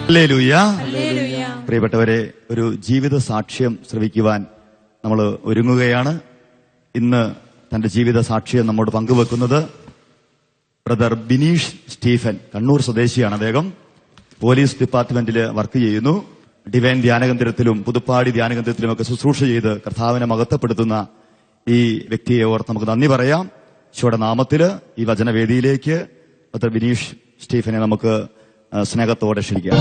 Hallelujah. പ്രിയപ്പെട്ടവരെ, ഒരു ജീവിത സാക്ഷ്യം ശ്രവിക്കുവാൻ നമ്മൾ ഒരുങ്ങുകയാണ്. ഇന്ന് തന്റെ ജീവിത സാക്ഷ്യം നമ്മോട് പങ്കുവെക്കുന്നത് ബ്രദർ ബിനീഷ് സ്റ്റീഫൻ, കണ്ണൂർ സ്വദേശിയാണ്. അദ്ദേഹം പോലീസ് ഡിപ്പാർട്ട്മെന്റിൽ വർക്ക് ചെയ്യുന്നു. ഡിവൈൻ ധ്യാനകേന്ദ്രത്തിലും പുതുപ്പാടി ധ്യാനകേന്ദ്രത്തിലുമൊക്കെ ശുശ്രൂഷ ചെയ്ത് കർത്താവിനെ മഹത്വപ്പെടുത്തുന്ന ഈ വ്യക്തിയെ ഓർത്ത് നമുക്ക് നന്ദി പറയാം. ഈശോയുടെ നാമത്തില് ഈ വചനവേദിയിലേക്ക് ബ്രദർ ബിനീഷ് സ്റ്റീഫനെ നമുക്ക് സ്നേഹത്തോടെ ക്ഷണിക്കാം.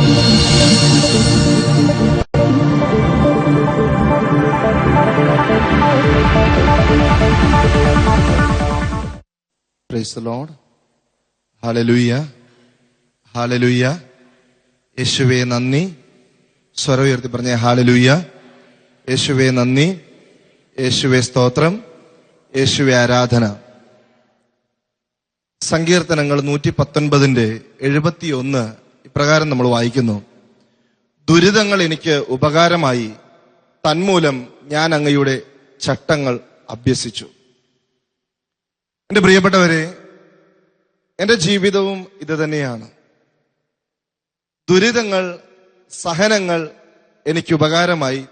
Praise the lord. Hallelujah, hallelujah. യേശുവേ നന്ദി. സ്വരം ഉയർത്തി പറഞ്ഞേ ഹല്ലേലൂയ. യേശുവേ നന്ദി, യേശുവേ സ്തോത്രം, യേശുവേ ആരാധന. സങ്കീർത്തനങ്ങൾ 119:71 ഇപ്രകാരം നമ്മൾ വായിക്കുന്നു: ദുരിതങ്ങൾ എനിക്ക് ഉപകാരമായി, തന്മൂലം ഞാൻ അങ്ങയുടെ ചട്ടങ്ങൾ അഭ്യസിച്ചു. എന്റെ പ്രിയപ്പെട്ടവരെ, എന്റെ ജീവിതവും ഇത് തന്നെയാണ്. ദുരിതങ്ങൾ, സഹനങ്ങൾ എനിക്ക് ഉപകാരമായി.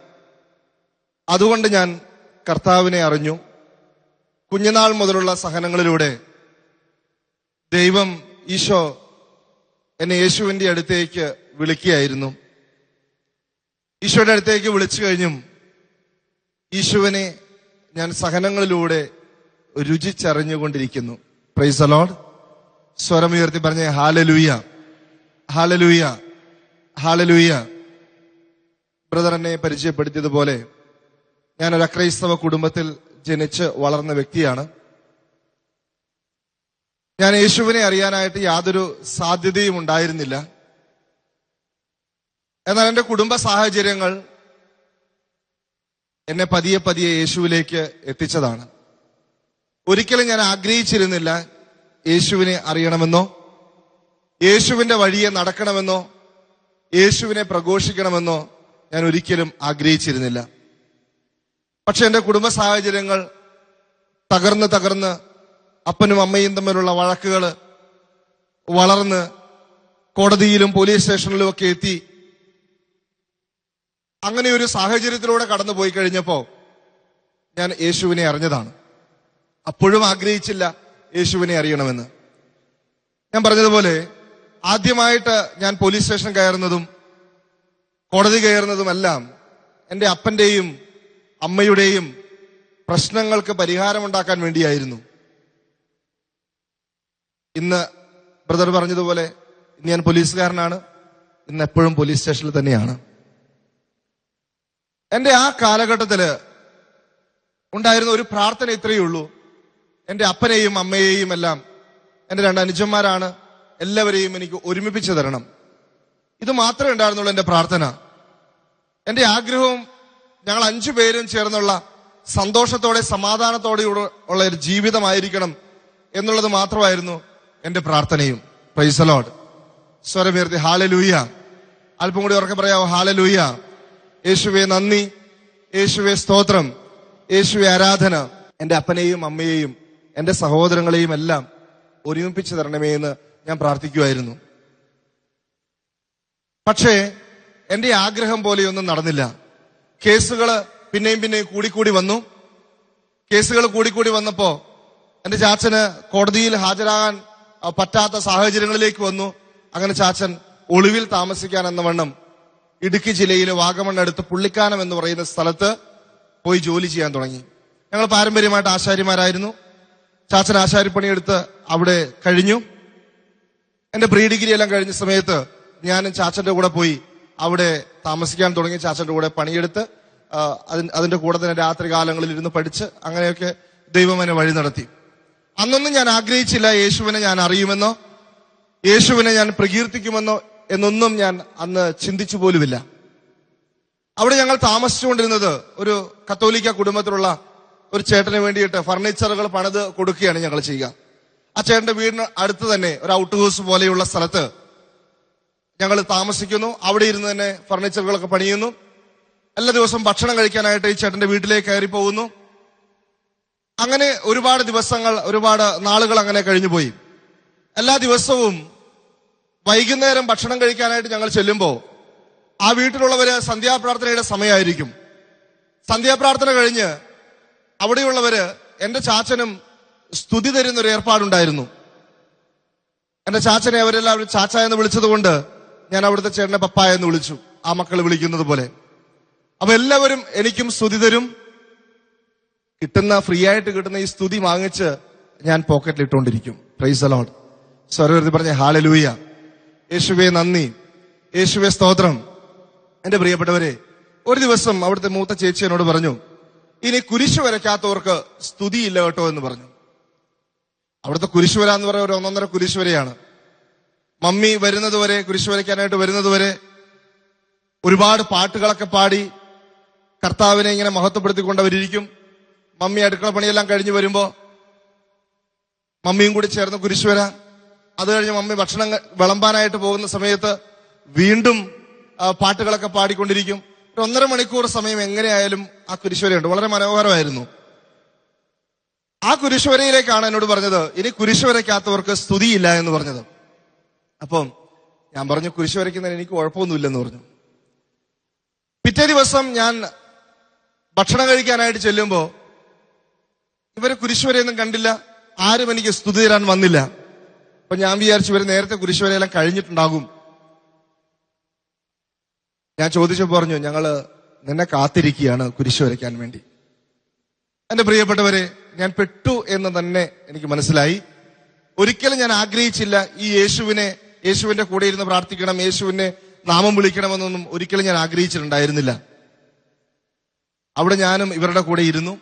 അതുകൊണ്ട് ഞാൻ കർത്താവിനെ അറിഞ്ഞു. കുഞ്ഞുനാൾ മുതലുള്ള സഹനങ്ങളിലൂടെ ദൈവം, ഈശോ എന്നെ യേശുവിന്റെ അടുത്തേക്ക് വിളിക്കുകയായിരുന്നു. ഈശോയുടെ അടുത്തേക്ക് വിളിച്ചു കഴിഞ്ഞും ഈശുവിനെ ഞാൻ സഹനങ്ങളിലൂടെ രുചിച്ചറിഞ്ഞുകൊണ്ടിരിക്കുന്നു. Praise the lord. സ്വരം ഉയർത്തി പറഞ്ഞേ ഹല്ലേലൂയ, ഹല്ലേലൂയ, ഹല്ലേലൂയ. ബ്രദർ എന്നെ പരിചയപ്പെടുത്തിയതുപോലെ ഞാനൊരു അക്രൈസ്തവ കുടുംബത്തിൽ ജനിച്ച് വളർന്ന വ്യക്തിയാണ്. ഞാൻ യേശുവിനെ അറിയാനായിട്ട് യാതൊരു സാധ്യതയും ഉണ്ടായിരുന്നില്ല. എന്നാൽ എന്റെ കുടുംബ സാഹചര്യങ്ങൾ എന്നെ പതിയെ പതിയെ യേശുവിലേക്ക് എത്തിച്ചതാണ്. ഒരിക്കലും ഞാൻ ആഗ്രഹിച്ചിരുന്നില്ല യേശുവിനെ അറിയണമെന്നോ, യേശുവിന്റെ വഴിയെ നടക്കണമെന്നോ, യേശുവിനെ പ്രഘോഷിക്കണമെന്നോ ഞാൻ ഒരിക്കലും ആഗ്രഹിച്ചിരുന്നില്ല. പക്ഷെ എന്റെ കുടുംബ സാഹചര്യങ്ങൾ തകർന്ന് അപ്പനും അമ്മയും തമ്മിലുള്ള വഴക്കുകൾ വളർന്ന് കോടതിയിലും പോലീസ് സ്റ്റേഷനിലും ഒക്കെ എത്തി. അങ്ങനെ ഒരു സാഹചര്യത്തിലൂടെ കടന്നുപോയി കഴിഞ്ഞപ്പോ ഞാൻ യേശുവിനെ അറിഞ്ഞതാണ്. അപ്പോഴും ആഗ്രഹിച്ചില്ല യേശുവിനെ അറിയണമെന്ന്. ഞാൻ പറഞ്ഞതുപോലെ ആദ്യമായിട്ട് ഞാൻ പോലീസ് സ്റ്റേഷൻ കയറുന്നതും കോടതി കയറുന്നതുമെല്ലാം എൻ്റെ അപ്പന്റെയും അമ്മയുടെയും പ്രശ്നങ്ങൾക്ക് പരിഹാരമുണ്ടാക്കാൻ വേണ്ടിയായിരുന്നു. ഇന്ന് ബ്രദർ പറഞ്ഞതുപോലെ ഇന്ന് ഞാൻ പോലീസുകാരനാണ്. ഇന്ന് എപ്പോഴും പോലീസ് സ്റ്റേഷനിൽ തന്നെയാണ്. എന്റെ ആ കാലഘട്ടത്തില് ഉണ്ടായിരുന്ന ഒരു പ്രാർത്ഥന ഇത്രയേ ഉള്ളൂ: എന്റെ അപ്പനെയും അമ്മയെയും എല്ലാം, എന്റെ 2 അനുജന്മാരാണ്, എല്ലാവരെയും എനിക്ക് ഒരുമിപ്പിച്ചു തരണം. ഇത് മാത്രമേ ഉണ്ടായിരുന്നുള്ളൂ എന്റെ പ്രാർത്ഥന. എന്റെ ആഗ്രഹവും ഞങ്ങൾ 5 പേരും ചേർന്നുള്ള സന്തോഷത്തോടെ സമാധാനത്തോടെ ഉള്ള ഒരു ജീവിതമായിരിക്കണം എന്നുള്ളത് മാത്രമായിരുന്നു എന്റെ പ്രാർത്ഥനയും. Praise the lord. സ്വരമുയർത്തി ഹല്ലേലൂയ. അല്പം കൂടി ഉറക്കെ പറയാവോ? ഹല്ലേലൂയ. യേശുവേ നന്ദി, യേശുവേ സ്തോത്രം, യേശുവേ ആരാധന. എന്റെ അപ്പനെയും അമ്മയെയും എന്റെ സഹോദരങ്ങളെയും എല്ലാം ഒരുമിപ്പിച്ചു തരണമേ എന്ന് ഞാൻ പ്രാർത്ഥിക്കുമായിരുന്നു. പക്ഷേ എന്റെ ആഗ്രഹം പോലെയൊന്നും നടന്നില്ല. കേസുകൾ പിന്നെയും കൂടിക്കൂടി വന്നു. കേസുകൾ കൂടിക്കൂടി വന്നപ്പോ എന്റെ ചാച്ചന് കോടതിയിൽ ഹാജരാകാൻ പറ്റാത്ത സാഹചര്യങ്ങളിലേക്ക് വന്നു. അങ്ങനെ ചാച്ചൻ ഒളിവിൽ താമസിക്കാൻ എന്ന വണ്ണം ഇടുക്കി ജില്ലയിലെ വാഗമണ്ണടുത്ത് പുള്ളിക്കാനം എന്ന് പറയുന്ന സ്ഥലത്ത് പോയി ജോലി ചെയ്യാൻ തുടങ്ങി. ഞങ്ങൾ പാരമ്പര്യമായിട്ട് ആശാരിമാരായിരുന്നു. ചാച്ചൻ ആശാരിപ്പണിയെടുത്ത് അവിടെ കഴിഞ്ഞു. എന്റെ പ്രീ ഡിഗ്രി എല്ലാം കഴിഞ്ഞ സമയത്ത് ഞാനും ചാച്ചന്റെ കൂടെ പോയി അവിടെ താമസിക്കാൻ തുടങ്ങി. ചാച്ചന്റെ കൂടെ പണിയെടുത്ത് അതിന്റെ കൂടെ തന്നെ രാത്രി കാലങ്ങളിൽ ഇരുന്ന് പഠിച്ച് അങ്ങനെയൊക്കെ ദൈവം എന്നെ വഴി നടത്തി. അന്നൊന്നും ഞാൻ ആഗ്രഹിച്ചില്ല യേശുവിനെ ഞാൻ അറിയുമെന്നോ, യേശുവിനെ ഞാൻ പ്രകീർത്തിക്കുമെന്നോ എന്നൊന്നും ഞാൻ അന്ന് ചിന്തിച്ചു പോലുമില്ല. അവിടെ ഞങ്ങൾ താമസിച്ചുകൊണ്ടിരുന്നത് ഒരു കത്തോലിക്ക കുടുംബത്തിലുള്ള ഒരു ചേട്ടന് വേണ്ടിയിട്ട് ഫർണിച്ചറുകൾ പണിത് കൊടുക്കുകയാണ് ഞങ്ങൾ ചെയ്യുക. ആ ചേട്ടന്റെ വീടിന് അടുത്ത് തന്നെ ഒരു ഔട്ട് ഹൗസ് പോലെയുള്ള സ്ഥലത്ത് ഞങ്ങൾ താമസിക്കുന്നു. അവിടെ ഇരുന്ന് തന്നെ ഫർണിച്ചറുകളൊക്കെ പണിയുന്നു. എല്ലാ ദിവസവും ഭക്ഷണം കഴിക്കാനായിട്ട് ഈ ചേട്ടന്റെ വീട്ടിലേക്ക് കയറി പോകുന്നു. അങ്ങനെ ഒരുപാട് ദിവസങ്ങൾ, ഒരുപാട് നാളുകൾ അങ്ങനെ കഴിഞ്ഞുപോയി. എല്ലാ ദിവസവും വൈകുന്നേരം ഭക്ഷണം കഴിക്കാനായിട്ട് ഞങ്ങൾ ചെല്ലുമ്പോൾ ആ വീട്ടിലുള്ളവര് സന്ധ്യാപ്രാർത്ഥനയുടെ സമയമായിരിക്കും. സന്ധ്യാപ്രാർത്ഥന കഴിഞ്ഞ് അവിടെയുള്ളവര് എന്റെ ചാച്ചനും സ്തുതി തരുന്നൊരു ഏർപ്പാടുണ്ടായിരുന്നു. എന്റെ ചാച്ചനെ അവരെല്ലാവരും ചാച്ച എന്ന് വിളിച്ചത് കൊണ്ട് ഞാൻ അവിടുത്തെ ചേട്ടനെ പപ്പ എന്ന് വിളിച്ചു, ആ മക്കൾ വിളിക്കുന്നത് പോലെ. അപ്പൊ എല്ലാവരും എനിക്കും സ്തുതി തരും. ഫ്രീ ആയിട്ട് കിട്ടുന്ന ഈ സ്തുതി വാങ്ങിച്ച് ഞാൻ പോക്കറ്റിൽ ഇട്ടുകൊണ്ടിരിക്കും. Praise the lord. സ്വരവരുത്തി പറഞ്ഞ ഹല്ലേലൂയ. യേശുവേ നന്ദി, യേശുവേ സ്തോത്രം. എന്റെ പ്രിയപ്പെട്ടവരെ, ഒരു ദിവസം അവിടുത്തെ മൂത്ത ചേച്ചി എന്നോട് പറഞ്ഞു, ഇനി കുരിശു വരയ്ക്കാത്തവർക്ക് സ്തുതിയില്ല കേട്ടോ എന്ന് പറഞ്ഞു. അവിടുത്തെ കുരിശുവര എന്ന് പറയുന്ന ഒരു 1.5 കുരിശുവരയാണ്. മമ്മി വരുന്നത് വരെ, കുരിശു വരയ്ക്കാനായിട്ട് വരുന്നത് വരെ ഒരുപാട് പാട്ടുകളൊക്കെ പാടി കർത്താവിനെ ഇങ്ങനെ മഹത്വപ്പെടുത്തിക്കൊണ്ടവരിയ്ക്കും. മമ്മി അടുക്കള പണിയെല്ലാം കഴിഞ്ഞ് വരുമ്പോ മമ്മിയും കൂടി ചേർന്ന് കുരിശുവര. അത് കഴിഞ്ഞ് മമ്മി ഭക്ഷണം വിളമ്പാനായിട്ട് പോകുന്ന സമയത്ത് വീണ്ടും പാട്ടുകളൊക്കെ പാടിക്കൊണ്ടിരിക്കും. ഒരു 1.5 മണിക്കൂർ സമയം എങ്ങനെയായാലും ആ കുരിശുവരയുണ്ട്. വളരെ മനോഹരമായിരുന്നു. ആ കുരിശുവരയിലേക്കാണ് എന്നോട് പറഞ്ഞത്, ഇനി കുരിശുവരയ്ക്കാത്തവർക്ക് സ്തുതിയില്ല എന്ന് പറഞ്ഞത്. അപ്പം ഞാൻ പറഞ്ഞു, കുരിശു വരയ്ക്കുന്നതിന് എനിക്ക് കുഴപ്പമൊന്നുമില്ലെന്ന് പറഞ്ഞു. പിറ്റേ ദിവസം ഞാൻ ഭക്ഷണം കഴിക്കാനായിട്ട് ചെല്ലുമ്പോ ഇവര് കുരിശുവരയൊന്നും കണ്ടില്ല, ആരും എനിക്ക് സ്തുതി തരാൻ വന്നില്ല. അപ്പൊ ഞാൻ വിചാരിച്ചു ഇവര് നേരത്തെ കുരിശുവരയെല്ലാം കഴിഞ്ഞിട്ടുണ്ടാകും. ഞാൻ ചോദിച്ചപ്പോ പറഞ്ഞു, ഞങ്ങള് നിന്നെ കാത്തിരിക്കുകയാണ് കുരിശു വരയ്ക്കാൻ വേണ്ടി. എന്റെ പ്രിയപ്പെട്ടവരെ, ഞാൻ പെട്ടു എന്ന് തന്നെ എനിക്ക് മനസ്സിലായി. ഒരിക്കലും ഞാൻ ആഗ്രഹിച്ചില്ല ഈ യേശുവിന്റെ കൂടെ ഇരുന്ന് പ്രാർത്ഥിക്കണം, യേശുവിനെ നാമം വിളിക്കണമെന്നൊന്നും ഒരിക്കലും ഞാൻ ആഗ്രഹിച്ചിട്ടുണ്ടായിരുന്നില്ല. അവിടെ ഞാനും ഇവരുടെ കൂടെ ഇരുന്നു.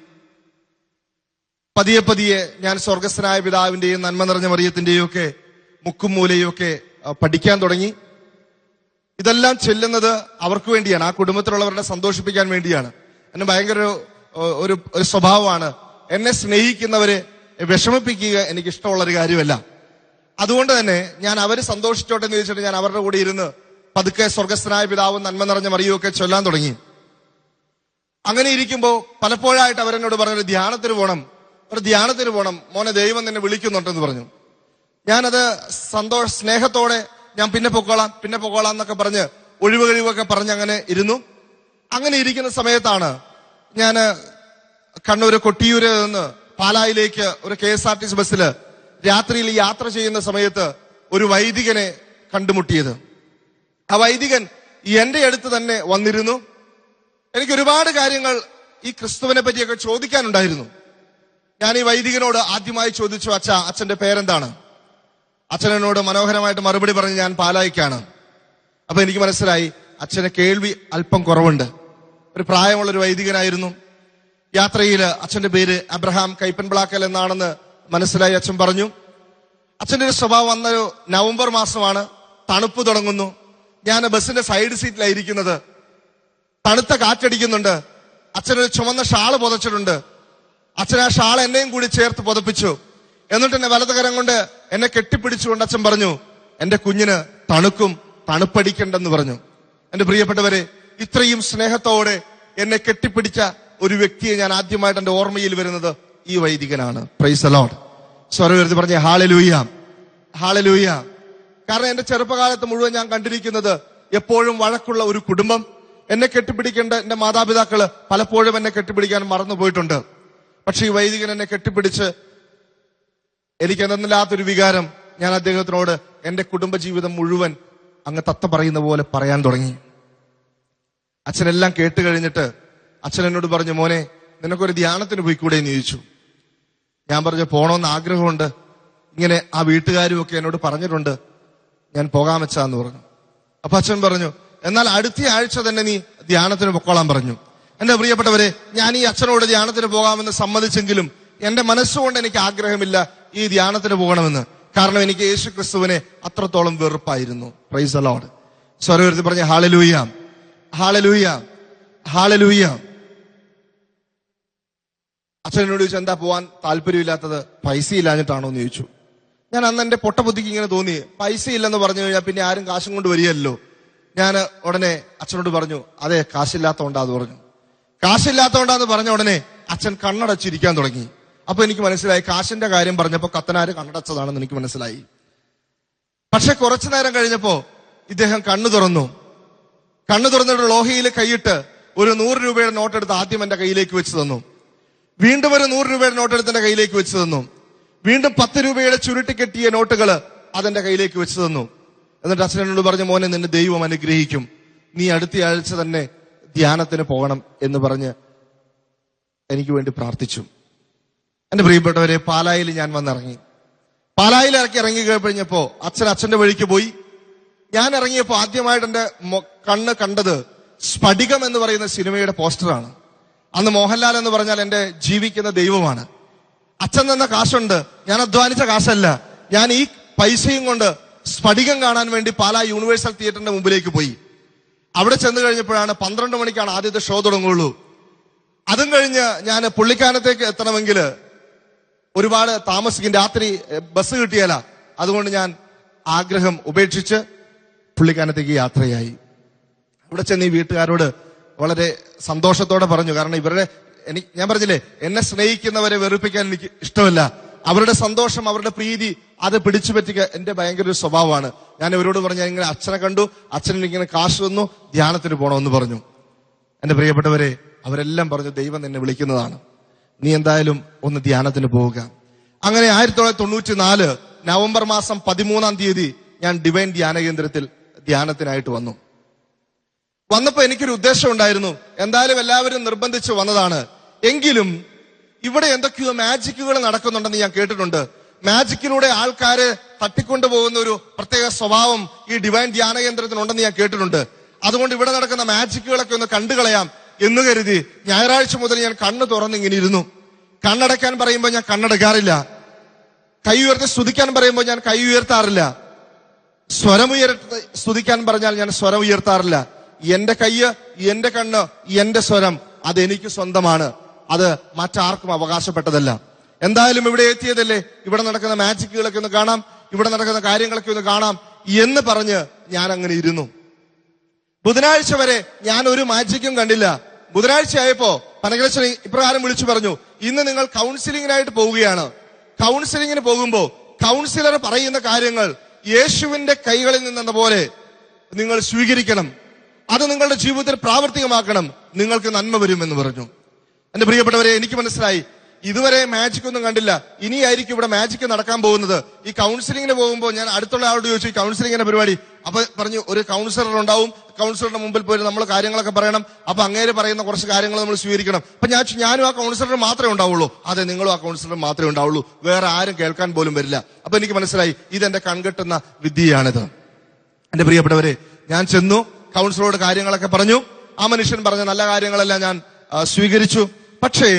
പതിയെ പതിയെ ഞാൻ സ്വർഗസ്ഥനായ പിതാവിന്റെയും നന്മ നിറഞ്ഞ മറിയത്തിന്റെയും ഒക്കെ മുക്കും മൂലയും ഒക്കെ പഠിക്കാൻ തുടങ്ങി. ഇതെല്ലാം ചെല്ലുന്നത് അവർക്ക് വേണ്ടിയാണ്, ആ കുടുംബത്തിലുള്ളവരുടെ സന്തോഷിപ്പിക്കാൻ വേണ്ടിയാണ്. എന്നെ ഭയങ്കര ഒരു സ്വഭാവമാണ്, എന്നെ സ്നേഹിക്കുന്നവരെ വിഷമിപ്പിക്കുക എനിക്ക് ഇഷ്ടമുള്ളൊരു കാര്യമല്ല. അതുകൊണ്ട് തന്നെ ഞാൻ അവര് സന്തോഷിച്ചോട്ടെ എന്ന് ചോദിച്ചിട്ട് ഞാൻ അവരുടെ കൂടെ ഇരുന്ന് പതുക്കെ സ്വർഗസ്ഥനായ പിതാവും നന്മ നിറഞ്ഞ മറിയും ഒക്കെ ചൊല്ലാൻ തുടങ്ങി. അങ്ങനെ ഇരിക്കുമ്പോ പലപ്പോഴായിട്ട് അവരെന്നോട് പറഞ്ഞു, ഒരു ധ്യാനത്തിന് പോകണം മോനെ, ദൈവം നിന്നെ വിളിക്കുന്നുണ്ടെന്ന് പറഞ്ഞു. ഞാനത് സ്നേഹത്തോടെ ഞാൻ പിന്നെ പൊക്കോളാം എന്നൊക്കെ പറഞ്ഞ് ഒഴിവ് കഴിവൊക്കെ പറഞ്ഞ് അങ്ങനെ ഇരുന്നു. അങ്ങനെ ഇരിക്കുന്ന സമയത്താണ് ഞാൻ കണ്ണൂര് കൊട്ടിയൂര് നിന്ന് പാലായിലേക്ക് ഒരു KSRTC ബസ്സില് രാത്രിയിൽ യാത്ര ചെയ്യുന്ന സമയത്ത് ഒരു വൈദികനെ കണ്ടുമുട്ടിയത്. ആ വൈദികൻ എന്റെ അടുത്ത് തന്നെ വന്നിരുന്നു. എനിക്ക് ഒരുപാട് കാര്യങ്ങൾ ഈ ക്രിസ്തുവിനെ പറ്റിയൊക്കെ ചോദിക്കാനുണ്ടായിരുന്നു. ഞാൻ ഈ വൈദികനോട് ആദ്യമായി ചോദിച്ചു, അച്ഛന്റെ പേരെന്താണ്? അച്ഛൻ എന്നോട് മനോഹരമായിട്ട് മറുപടി പറഞ്ഞ് ഞാൻ പാലായിക്കാണ്. അപ്പൊ എനിക്ക് മനസ്സിലായി അച്ഛന് കേൾവി അല്പം കുറവുണ്ട്. ഒരു പ്രായമുള്ളൊരു വൈദികനായിരുന്നു. യാത്രയിൽ അച്ഛന്റെ പേര് അബ്രഹാം കൈപ്പൻപിളാക്കൽ എന്നാണെന്ന് മനസ്സിലായി. അച്ഛൻ പറഞ്ഞു, അച്ഛന്റെ ഒരു സ്വഭാവം, അന്നൊരു നവംബർ മാസമാണ്, തണുപ്പ് തുടങ്ങുന്നു. ഞാൻ ബസ്സിന്റെ സൈഡ് സീറ്റിലായിരിക്കുന്നത്, തണുത്ത കാറ്റടിക്കുന്നുണ്ട്. അച്ഛനൊരു ചുമന്ന ഷാള് പുതച്ചിട്ടുണ്ട്. അച്ഛൻ ആ ഷാൾ എന്നെയും കൂടി ചേർത്ത് പുതപ്പിച്ചു. എന്നിട്ട് എന്നെ വലതുകരം കൊണ്ട് എന്നെ കെട്ടിപ്പിടിച്ചുകൊണ്ട് അച്ഛൻ പറഞ്ഞു, എന്റെ കുഞ്ഞിന് തണുപ്പടിക്കണ്ടെന്ന് പറഞ്ഞു. എന്റെ പ്രിയപ്പെട്ടവരെ, ഇത്രയും സ്നേഹത്തോടെ എന്നെ കെട്ടിപ്പിടിച്ച ഒരു വ്യക്തിയെ ഞാൻ ആദ്യമായിട്ട് എന്റെ ഓർമ്മയിൽ വരുന്നത് ഈ വൈദികനാണ്. Praise the lord. സ്വരവരുത്തി പറഞ്ഞ ഹല്ലേലൂയ, ഹല്ലേലൂയ. കാരണം എന്റെ ചെറുപ്പകാലത്ത് മുഴുവൻ ഞാൻ കണ്ടിരിക്കുന്നത് എപ്പോഴും വഴക്കുള്ള ഒരു കുടുംബം. എന്നെ കെട്ടിപ്പിടിക്കേണ്ട എന്റെ മാതാപിതാക്കള് പലപ്പോഴും എന്നെ കെട്ടിപ്പിടിക്കാൻ മറന്നുപോയിട്ടുണ്ട്. പക്ഷെ ഈ വൈദികൻ എന്നെ കെട്ടിപ്പിടിച്ച് എനിക്ക് എന്തെന്നില്ലാത്തൊരു വികാരം ഞാൻ അദ്ദേഹത്തിനോട് എന്റെ കുടുംബജീവിതം മുഴുവൻ അങ്ങ് തത്ത പറയുന്ന പോലെ പറയാൻ തുടങ്ങി. അച്ഛനെല്ലാം കേട്ട് കഴിഞ്ഞിട്ട് അച്ഛൻ എന്നോട് പറഞ്ഞു, മോനെ നിനക്കൊരു ധ്യാനത്തിന് പോയിക്കൂടെ എന്ന് ചോദിച്ചു. ഞാൻ പറഞ്ഞു, പോണോന്ന് ആഗ്രഹമുണ്ട്, ഇങ്ങനെ ആ വീട്ടുകാരും ഒക്കെ എന്നോട് പറഞ്ഞിട്ടുണ്ട്, ഞാൻ പോകാൻ വെച്ചാന്ന് പറഞ്ഞു. അപ്പൊ അച്ഛൻ പറഞ്ഞു, എന്നാൽ അടുത്ത ആഴ്ച തന്നെ നീ ധ്യാനത്തിന് പൊക്കോളാൻ പറഞ്ഞു. എന്റെ പ്രിയപ്പെട്ടവരെ, ഞാൻ ഈ അച്ഛനോട് ധ്യാനത്തിന് പോകാമെന്ന് സമ്മതിച്ചെങ്കിലും എന്റെ മനസ്സുകൊണ്ട് എനിക്ക് ആഗ്രഹമില്ല ഈ ധ്യാനത്തിന് പോകണമെന്ന്. കാരണം എനിക്ക് യേശു ക്രിസ്തുവിനെ അത്രത്തോളം വെറുപ്പായിരുന്നു. Praise the lord. സ്വരവരുത്തി പറഞ്ഞ ഹല്ലേലൂയ, ഹല്ലേലൂയ, ഹല്ലേലൂയ. അച്ഛൻ എന്നോട് ചോദിച്ചു, എന്താ പോവാൻ താല്പര്യമില്ലാത്തത്? പൈസ ഇല്ലാഞ്ഞിട്ടാണോ എന്ന് ചോദിച്ചു. ഞാൻ അന്ന് എന്റെ പൊട്ടബുദ്ധിക്ക് ഇങ്ങനെ തോന്നി, പൈസ ഇല്ലെന്ന് പറഞ്ഞു കഴിഞ്ഞാൽ പിന്നെ ആരും കാശും കൊണ്ട് വരികയല്ലോ. ഞാൻ ഉടനെ അച്ഛനോട് പറഞ്ഞു, അതെ കാശില്ലാത്തോണ്ടാന്ന് പറഞ്ഞു. കാശില്ലാത്തോണ്ടാന്ന് പറഞ്ഞ ഉടനെ അച്ഛൻ കണ്ണടച്ചിരിക്കാൻ തുടങ്ങി. അപ്പൊ എനിക്ക് മനസ്സിലായി, കാശിന്റെ കാര്യം പറഞ്ഞപ്പോ കത്തനാര് കണ്ണടച്ചതാണെന്ന് എനിക്ക് മനസ്സിലായി. പക്ഷെ കുറച്ചു നേരം കഴിഞ്ഞപ്പോ ഇദ്ദേഹം കണ്ണു തുറന്നു. കണ്ണു തുറന്നിട്ട് ലോഹയിൽ കൈയിട്ട് ഒരു 100 രൂപയുടെ നോട്ടെടുത്ത് ആദ്യം എന്റെ കയ്യിലേക്ക് വെച്ച് തന്നു. വീണ്ടും ഒരു 100 രൂപയുടെ നോട്ടെടുത്ത് എന്റെ കയ്യിലേക്ക് വെച്ച് തന്നു. വീണ്ടും 10 രൂപയുടെ ചുരുട്ടിക്കെട്ടിയ നോട്ടുകള് അതെന്റെ കയ്യിലേക്ക് വെച്ച് തന്നു. എന്നിട്ട് അച്ഛനോട് പറഞ്ഞു, മോനെ നിന്നെ ദൈവം അനുഗ്രഹിക്കും, നീ അടുത്ത ആഴ്ച തന്നെ ധ്യാനത്തിന് പോകണം എന്ന് പറഞ്ഞ് എനിക്ക് വേണ്ടി പ്രാർത്ഥിച്ചു. എന്റെ പ്രിയപ്പെട്ടവരെ, പാലായിൽ ഞാൻ വന്നിറങ്ങി. പാലായിൽ ഇറങ്ങി കഴിഞ്ഞപ്പോ അച്ഛന്റെ വഴിക്ക് പോയി. ഞാൻ ഇറങ്ങിയപ്പോ ആദ്യമായിട്ട് എന്റെ കണ്ണ് കണ്ടത് സ്ഫടികം എന്ന് പറയുന്ന സിനിമയുടെ പോസ്റ്ററാണ്. അന്ന് മോഹൻലാൽ എന്ന് പറഞ്ഞാൽ എന്റെ ജീവിക്കുന്ന ദൈവമാണ്. അച്ഛൻ തന്ന കാശുണ്ട്, ഞാൻ അധ്വാനിച്ച കാശല്ല. ഞാൻ ഈ പൈസയും കൊണ്ട് സ്ഫടികം കാണാൻ വേണ്ടി പാലാ യൂണിവേഴ്സൽ തിയേറ്ററിന്റെ മുമ്പിലേക്ക് പോയി. അവിടെ ചെന്ന് കഴിഞ്ഞപ്പോഴാണ് 12 മണിക്കാണ് ആദ്യത്തെ ഷോ തുടങ്ങുള്ളൂ. അതും കഴിഞ്ഞ് ഞാൻ പുള്ളിക്കാനത്തേക്ക് എത്തണമെങ്കിൽ ഒരുപാട് താമസിക്കും, രാത്രി ബസ് കിട്ടിയല്ല. അതുകൊണ്ട് ഞാൻ ആഗ്രഹം ഉപേക്ഷിച്ച് പുള്ളിക്കാനത്തേക്ക് യാത്രയായി. അവിടെ ചെന്ന് ഈ വീട്ടുകാരോട് വളരെ സന്തോഷത്തോടെ പറഞ്ഞു. കാരണം ഞാൻ പറഞ്ഞില്ലേ, എന്നെ സ്നേഹിക്കുന്നവരെ വെറുപ്പിക്കാൻ എനിക്ക് ഇഷ്ടമല്ല. അവരുടെ സന്തോഷം, അവരുടെ പ്രീതി അത് പിടിച്ചു പറ്റിക്കുക എന്റെ ഭയങ്കര ഒരു സ്വഭാവമാണ്. ഞാൻ ഇവരോട് പറഞ്ഞു, ഞാൻ ഇങ്ങനെ അച്ഛനെ കണ്ടു, അച്ഛൻ ഇങ്ങനെ കാശ് തന്നു, ധ്യാനത്തിന് പോകണമെന്ന് പറഞ്ഞു. എന്റെ പ്രിയപ്പെട്ടവരെ, അവരെല്ലാം പറഞ്ഞു, ദൈവം നിന്നെ വിളിക്കുന്നതാണ്, നീ എന്തായാലും ഒന്ന് ധ്യാനത്തിന് പോവുക. അങ്ങനെ 1994 നവംബർ മാസം 13-ാം തീയതി ഞാൻ ഡിവൈൻ ധ്യാന കേന്ദ്രത്തിൽ ധ്യാനത്തിനായിട്ട് വന്നപ്പോ എനിക്കൊരു ഉദ്ദേശം ഉണ്ടായിരുന്നു. എന്തായാലും എല്ലാവരും നിർബന്ധിച്ച് വന്നതാണ്. എങ്കിലും ഇവിടെ എന്തൊക്കെയോ മാജിക്കുകൾ നടക്കുന്നുണ്ടെന്ന് ഞാൻ കേട്ടിട്ടുണ്ട്. മാജിക്കിലൂടെ ആൾക്കാരെ തട്ടിക്കൊണ്ടുപോകുന്ന ഒരു പ്രത്യേക സ്വഭാവം ഈ ഡിവൈൻ ധ്യാന കേന്ദ്രത്തിനുണ്ടെന്ന് ഞാൻ കേട്ടിട്ടുണ്ട്. അതുകൊണ്ട് ഇവിടെ നടക്കുന്ന മാജിക്കുകളൊക്കെ ഒന്ന് കണ്ടുകളയാം എന്ന് കരുതി ഞായറാഴ്ച മുതൽ ഞാൻ കണ്ണ് തുറന്ന് ഇങ്ങനെ ഇരുന്നു. കണ്ണടയ്ക്കാൻ പറയുമ്പോൾ ഞാൻ കണ്ണടക്കാറില്ല. കൈ ഉയർത്തി സ്തുതിക്കാൻ പറയുമ്പോൾ ഞാൻ കൈ ഉയർത്താറില്ല. സ്വരമുയർത്തി സ്തുതിക്കാൻ പറഞ്ഞാൽ ഞാൻ സ്വരം ഉയർത്താറില്ല. എന്റെ കയ്യ്, എന്റെ കണ്ണ്, എന്റെ സ്വരം അതെനിക്ക് സ്വന്തമാണ്. അത് മറ്റാർക്കും അവകാശപ്പെട്ടതല്ല. എന്തായാലും ഇവിടെ എത്തിയതല്ലേ, ഇവിടെ നടക്കുന്ന മാജിക്കുകളൊക്കെ ഒന്ന് കാണാം, ഇവിടെ നടക്കുന്ന കാര്യങ്ങളൊക്കെ ഒന്ന് കാണാം എന്ന് പറഞ്ഞ് ഞാൻ അങ്ങനെ ഇരുന്നു. ബുധനാഴ്ച വരെ ഞാൻ ഒരു മാജിക്കും കണ്ടില്ല. ബുധനാഴ്ച ആയപ്പോ പനകലച്ചൻ ഇപ്രകാരം വിളിച്ചു പറഞ്ഞു, ഇന്ന് നിങ്ങൾ കൗൺസിലിങ്ങിനായിട്ട് പോവുകയാണ്. കൗൺസിലിങ്ങിന് പോകുമ്പോ കൗൺസിലർ പറയുന്ന കാര്യങ്ങൾ യേശുവിന്റെ കൈകളിൽ നിന്നെന്ന പോലെ നിങ്ങൾ സ്വീകരിക്കണം. അത് നിങ്ങളുടെ ജീവിതത്തിൽ പ്രാവർത്തികമാക്കണം. നിങ്ങൾക്ക് നന്മ വരുമെന്ന് പറഞ്ഞു. എന്റെ പ്രിയപ്പെട്ടവരെ, എനിക്ക് മനസ്സിലായി ഇതുവരെ മാജിക് ഒന്നും കണ്ടില്ല. ഇനിയായിരിക്കും ഇവിടെ മാജിക് നടക്കാൻ പോകുന്നത്. ഈ കൗൺസിലിങ്ങിന് പോകുമ്പോൾ ഞാൻ അടുത്തുള്ള ആളോട് ചോദിച്ചു, ഈ കൗൺസിലിങ്ങിന്റെ പരിപാടി. അപ്പൊ പറഞ്ഞു, ഒരു കൗൺസിലർ ഉണ്ടാവും, കൗൺസിലറുടെ മുമ്പിൽ പോയി നമ്മൾ കാര്യങ്ങളൊക്കെ പറയണം. അപ്പൊ അങ്ങേര് പറയുന്ന കുറച്ച് കാര്യങ്ങൾ നമ്മൾ സ്വീകരിക്കണം. അപ്പൊ ഞാനും ആ കൗൺസിലർ മാത്രമേ ഉണ്ടാവുള്ളൂ. അതെ, നിങ്ങളും ആ കൗൺസിലർ മാത്രമേ ഉണ്ടാവുള്ളൂ, വേറെ ആരും കേൾക്കാൻ പോലും വരില്ല. അപ്പൊ എനിക്ക് മനസ്സിലായി ഇതെന്റെ കൺകെട്ടുന്ന വിദ്യയാണിത്. എന്റെ പ്രിയപ്പെട്ടവരെ, ഞാൻ ചെന്നു, കൗൺസിലറോട് കാര്യങ്ങളൊക്കെ പറഞ്ഞു. ആ മനുഷ്യൻ പറഞ്ഞ നല്ല കാര്യങ്ങളെല്ലാം ഞാൻ സ്വീകരിച്ചു. പക്ഷേ